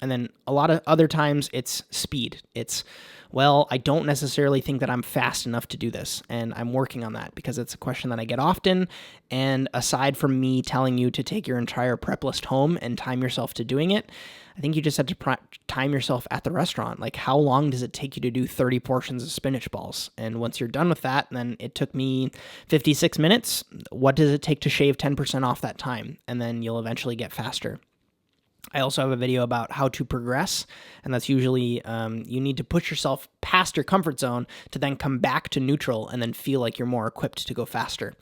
[SPEAKER 1] And then a lot of other times it's speed. It's, well, I don't necessarily think that I'm fast enough to do this. And I'm working on that because it's a question that I get often. And aside from me telling you to take your entire prep list home and time yourself to doing it, I think you just have to time yourself at the restaurant. Like, how long does it take you to do 30 portions of spinach balls? And once you're done with that, then it took me 56 minutes. What does it take to shave 10% off that time? And then you'll eventually get faster. I also have a video about how to progress, and that's usually you need to push yourself past your comfort zone to then come back to neutral and then feel like you're more equipped to go faster.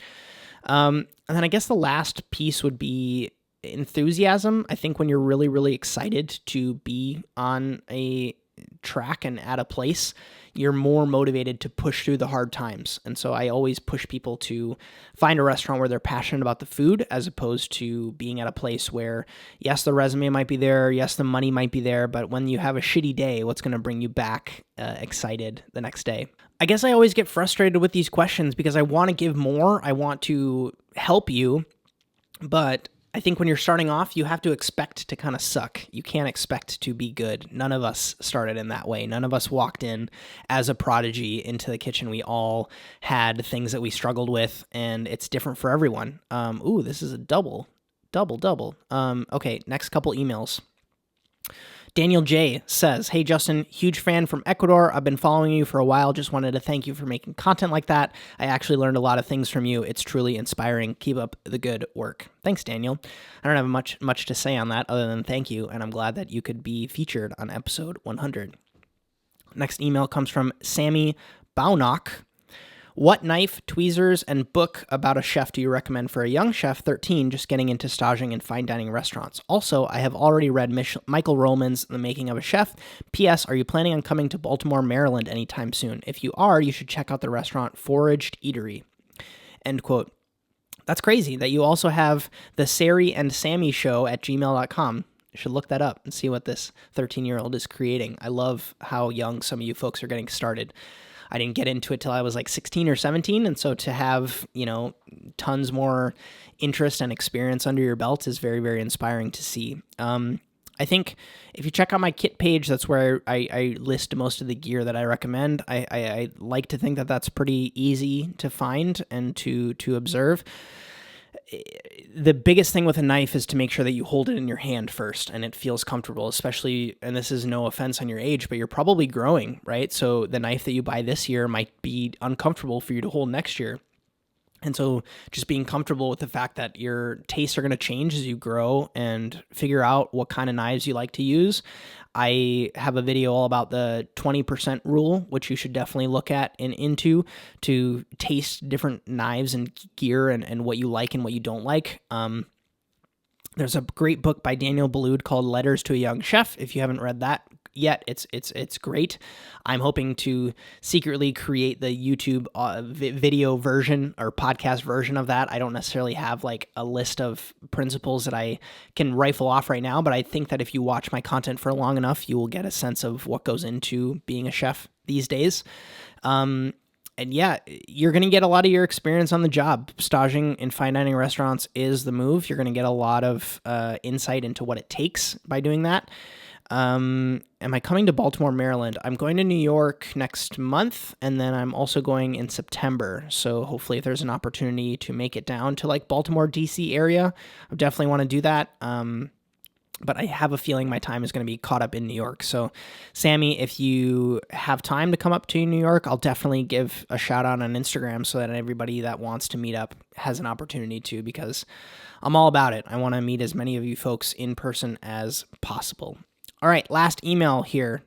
[SPEAKER 1] And then I guess the last piece would be enthusiasm. I think when you're really, really excited to be on a track and at a place, you're more motivated to push through the hard times. And so I always push people to find a restaurant where they're passionate about the food, as opposed to being at a place where, yes, the resume might be there, yes, the money might be there, but when you have a shitty day, what's going to bring you back excited the next day? I guess I always get frustrated with these questions because I want to give more, I want to help you, but I think when you're starting off, you have to expect to kind of suck. You can't expect to be good. None of us started in that way. None of us walked in as a prodigy into the kitchen. We all had things that we struggled with, and it's different for everyone. This is a double. Okay, next couple emails. Daniel J. says, "Hey Justin, huge fan from Ecuador. I've been following you for a while. Just wanted to thank you for making content like that. I actually learned a lot of things from you. It's truly inspiring. Keep up the good work." Thanks, Daniel. I don't have much to say on that other than thank you, and I'm glad that you could be featured on episode 100. Next email comes from Sammy Baunock. "What knife, tweezers, and book about a chef do you recommend for a young chef, 13, just getting into staging in fine dining restaurants? Also, I have already read Michael Roman's The Making of a Chef. P.S. Are you planning on coming to Baltimore, Maryland anytime soon? If you are, you should check out the restaurant Foraged Eatery." End quote. That's crazy that you also have the Sari and Sammy show at gmail.com. You should look that up and see what this 13-year-old is creating. I love how young some of you folks are getting started. I didn't get into it till I was like 16 or 17. And so to have, tons more interest and experience under your belt is very, very inspiring to see. I think if you check out my kit page, that's where I list most of the gear that I recommend. I like to think that that's pretty easy to find and to observe. The biggest thing with a knife is to make sure that you hold it in your hand first and it feels comfortable, especially, and this is no offense on your age, but you're probably growing, right? So the knife that you buy this year might be uncomfortable for you to hold next year. And so just being comfortable with the fact that your tastes are going to change as you grow and figure out what kind of knives you like to use. I have a video all about the 20% rule, which you should definitely look at and into to taste different knives and gear and what you like and what you don't like. There's a great book by Daniel Boulud called Letters to a Young Chef. If you haven't read that yet, it's great. I'm hoping to secretly create the YouTube video version or podcast version of that. I don't necessarily have like a list of principles that I can rifle off right now, but I think that if you watch my content for long enough, you will get a sense of what goes into being a chef these days. And yeah, you're going to get a lot of your experience on the job. Staging in fine dining restaurants is the move. You're going to get a lot of insight into what it takes by doing that. Am I coming to Baltimore, Maryland? I'm going to New York next month, and then I'm also going in September. So hopefully if there's an opportunity to make it down to like Baltimore, DC area, I definitely want to do that. But I have a feeling my time is going to be caught up in New York. So, Sammy, if you have time to come up to New York, I'll definitely give a shout out on Instagram so that everybody that wants to meet up has an opportunity to, because I'm all about it. I want to meet as many of you folks in person as possible. All right, last email here.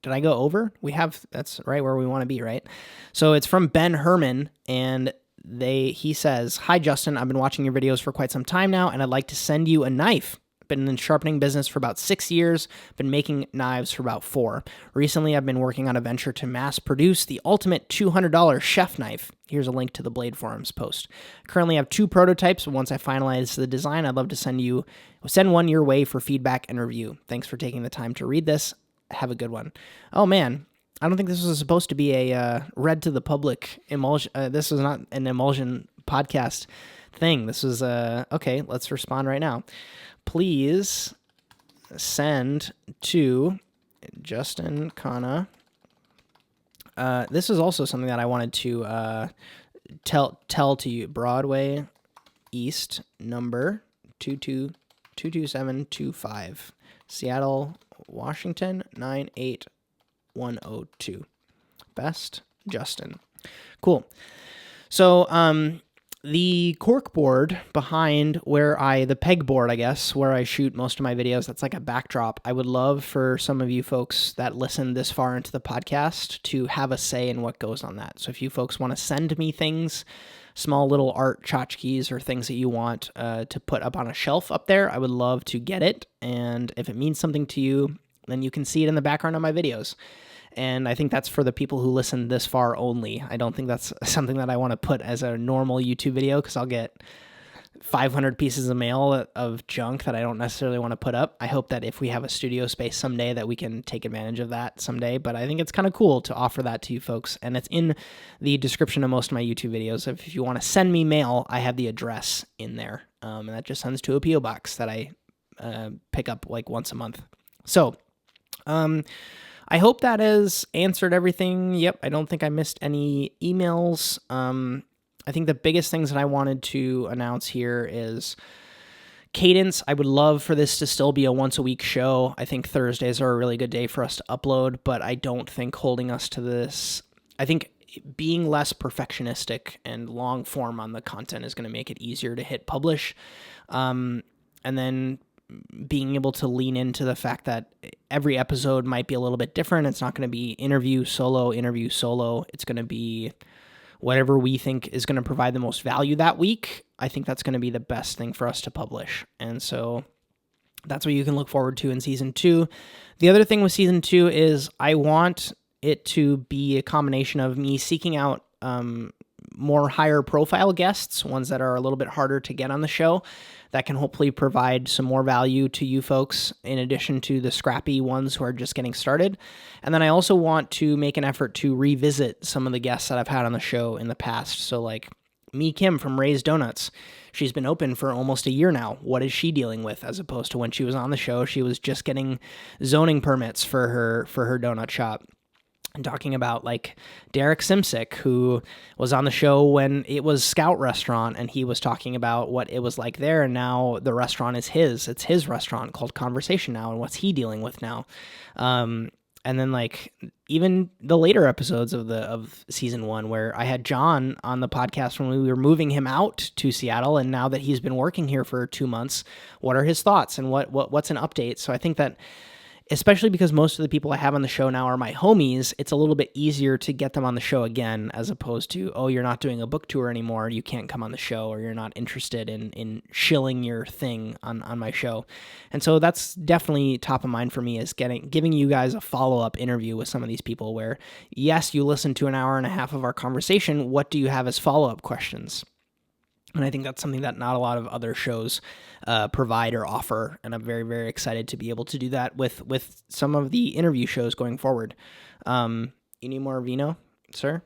[SPEAKER 1] Did I go over? That's right where we want to be, right? So it's from Ben Herman, and he says, "Hi, Justin. I've been watching your videos for quite some time now, and I'd like to send you a knife. Been in the sharpening business for about 6 years. Been making knives for about 4. Recently, I've been working on a venture to mass produce the ultimate $200 chef knife. Here's a link to the Blade Forums post. Currently, I have 2 prototypes. Once I finalize the design, I'd love to send one your way for feedback and review. Thanks for taking the time to read this. Have a good one. Oh, man. I don't think this was supposed to be a read to the public emulsion. This was not an emulsion podcast thing. This was okay. Let's respond right now. Please send to Justin Khanna. This is also something that I wanted to tell to you. Broadway East number 22725, Seattle, Washington 98102. Best, Justin. Cool. So, the cork board behind the pegboard, I guess, where I shoot most of my videos, that's like a backdrop. I would love for some of you folks that listen this far into the podcast to have a say in what goes on that. So if you folks want to send me things, small little art tchotchkes or things that you want to put up on a shelf up there, I would love to get it. And if it means something to you, then you can see it in the background of my videos. And I think that's for the people who listen this far only. I don't think that's something that I want to put as a normal YouTube video because I'll get 500 pieces of mail of junk that I don't necessarily want to put up. I hope that if we have a studio space someday that we can take advantage of that someday. But I think it's kind of cool to offer that to you folks. And it's in the description of most of my YouTube videos. If you want to send me mail, I have the address in there. And that just sends to a P.O. box that I pick up like once a month. So, I hope that has answered everything. Yep, I don't think I missed any emails. I think the biggest things that I wanted to announce here is cadence. I would love for this to still be a once-a-week show. I think Thursdays are a really good day for us to upload, but I don't think holding us to this... I think being less perfectionistic and long form on the content is going to make it easier to hit publish. And then being able to lean into the fact that every episode might be a little bit different. It's not going to be interview solo. It's going to be whatever we think is going to provide the most value that week. I think that's going to be the best thing for us to publish. And so that's what you can look forward to in season 2. The other thing with season 2 is I want it to be a combination of me seeking out more higher profile guests, ones that are a little bit harder to get on the show, that can hopefully provide some more value to you folks in addition to the scrappy ones who are just getting started. And then I also want to make an effort to revisit some of the guests that I've had on the show in the past. So like Kim from Ray's Donuts, she's been open for almost a year now. What is she dealing with as opposed to when she was on the show, she was just getting zoning permits for her donut shop. And talking about like Derek Simsick, who was on the show when it was Scout Restaurant, and he was talking about what it was like there, and now the restaurant is his. It's his restaurant called Conversation now, and what's he dealing with now. And then like even the later episodes of season 1, where I had John on the podcast when we were moving him out to Seattle, and now that he's been working here for 2 months, what are his thoughts and what's an update? So I think that, especially because most of the people I have on the show now are my homies, it's a little bit easier to get them on the show again, as opposed to, oh, you're not doing a book tour anymore, you can't come on the show, or you're not interested in shilling your thing on my show. And so that's definitely top of mind for me, is giving you guys a follow-up interview with some of these people where, yes, you listen to an hour and a half of our conversation, what do you have as follow-up questions? And I think that's something that not a lot of other shows provide or offer, and I'm very, very excited to be able to do that with some of the interview shows going forward. You need more vino, sir?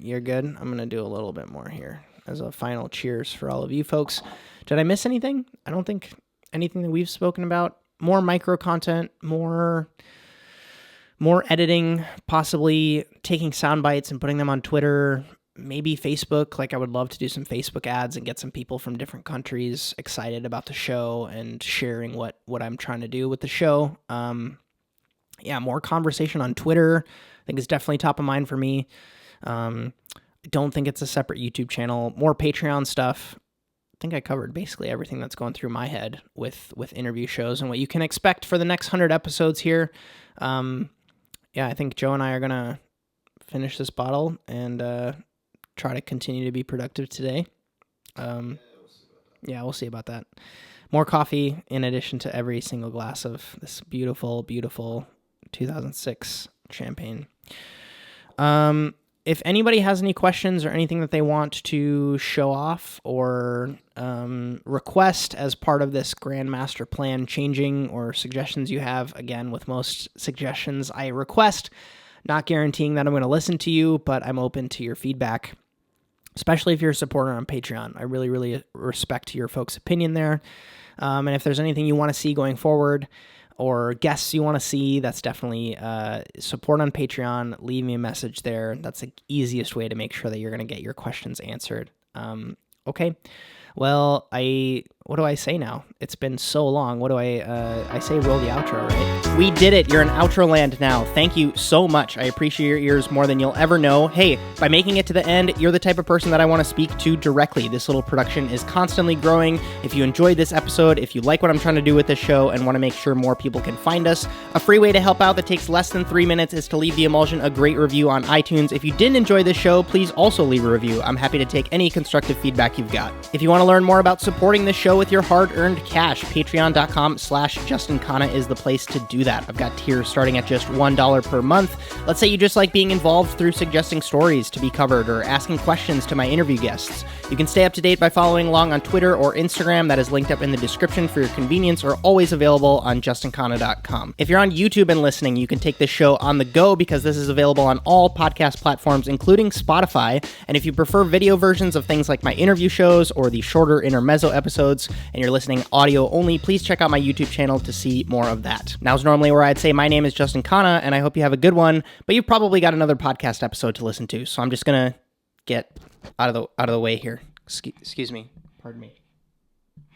[SPEAKER 1] You're good? I'm going to do a little bit more here as a final cheers for all of you folks. Did I miss anything? I don't think anything that we've spoken about. More micro content, more editing, possibly taking sound bites and putting them on Twitter, maybe Facebook. Like I would love to do some Facebook ads and get some people from different countries excited about the show and sharing what I'm trying to do with the show. More conversation on Twitter, I think is definitely top of mind for me. I don't think it's a separate YouTube channel. More Patreon stuff. I think I covered basically everything that's going through my head with interview shows and what you can expect for the next 100 episodes here. I think Joe and I are going to finish this bottle and try to continue to be productive today. We'll see about that. More coffee in addition to every single glass of this beautiful, beautiful 2006 champagne. If anybody has any questions or anything that they want to show off or request as part of this Grand Master Plan changing, or suggestions you have, again, with most suggestions I request, not guaranteeing that I'm going to listen to you, but I'm open to your feedback, especially if you're a supporter on Patreon. I really, really respect your folks' opinion there. And if there's anything you want to see going forward or guests you want to see, that's definitely support on Patreon. Leave me a message there. That's the easiest way to make sure that you're going to get your questions answered. Okay. Well, what do I say now? It's been so long. What do I say roll the outro, right? We did it. You're in outro land now. Thank you so much. I appreciate your ears more than you'll ever know. Hey, by making it to the end, you're the type of person that I want to speak to directly. This little production is constantly growing. If you enjoyed this episode, if you like what I'm trying to do with this show and want to make sure more people can find us, a free way to help out that takes less than 3 minutes is to leave the Emulsion a great review on iTunes. If you didn't enjoy this show, please also leave a review. I'm happy to take any constructive feedback you've got. If you want to learn more about supporting this show with your hard-earned cash, patreon.com/Justin Khanna is the place to do that. I've got tiers starting at just $1 per month. Let's say you just like being involved through suggesting stories to be covered or asking questions to my interview guests. You can stay up to date by following along on Twitter or Instagram. That is linked up in the description for your convenience, or always available on justinkhanna.com. If you're on YouTube and listening, you can take this show on the go because this is available on all podcast platforms, including Spotify. And if you prefer video versions of things like my interview shows or the shorter intermezzo episodes, and you're listening audio only, please check out my YouTube channel to see more of that. Now's normally where I'd say my name is Justin Khanna, and I hope you have a good one, but you've probably got another podcast episode to listen to, so I'm just gonna get out of the way here. Excuse me. Pardon me.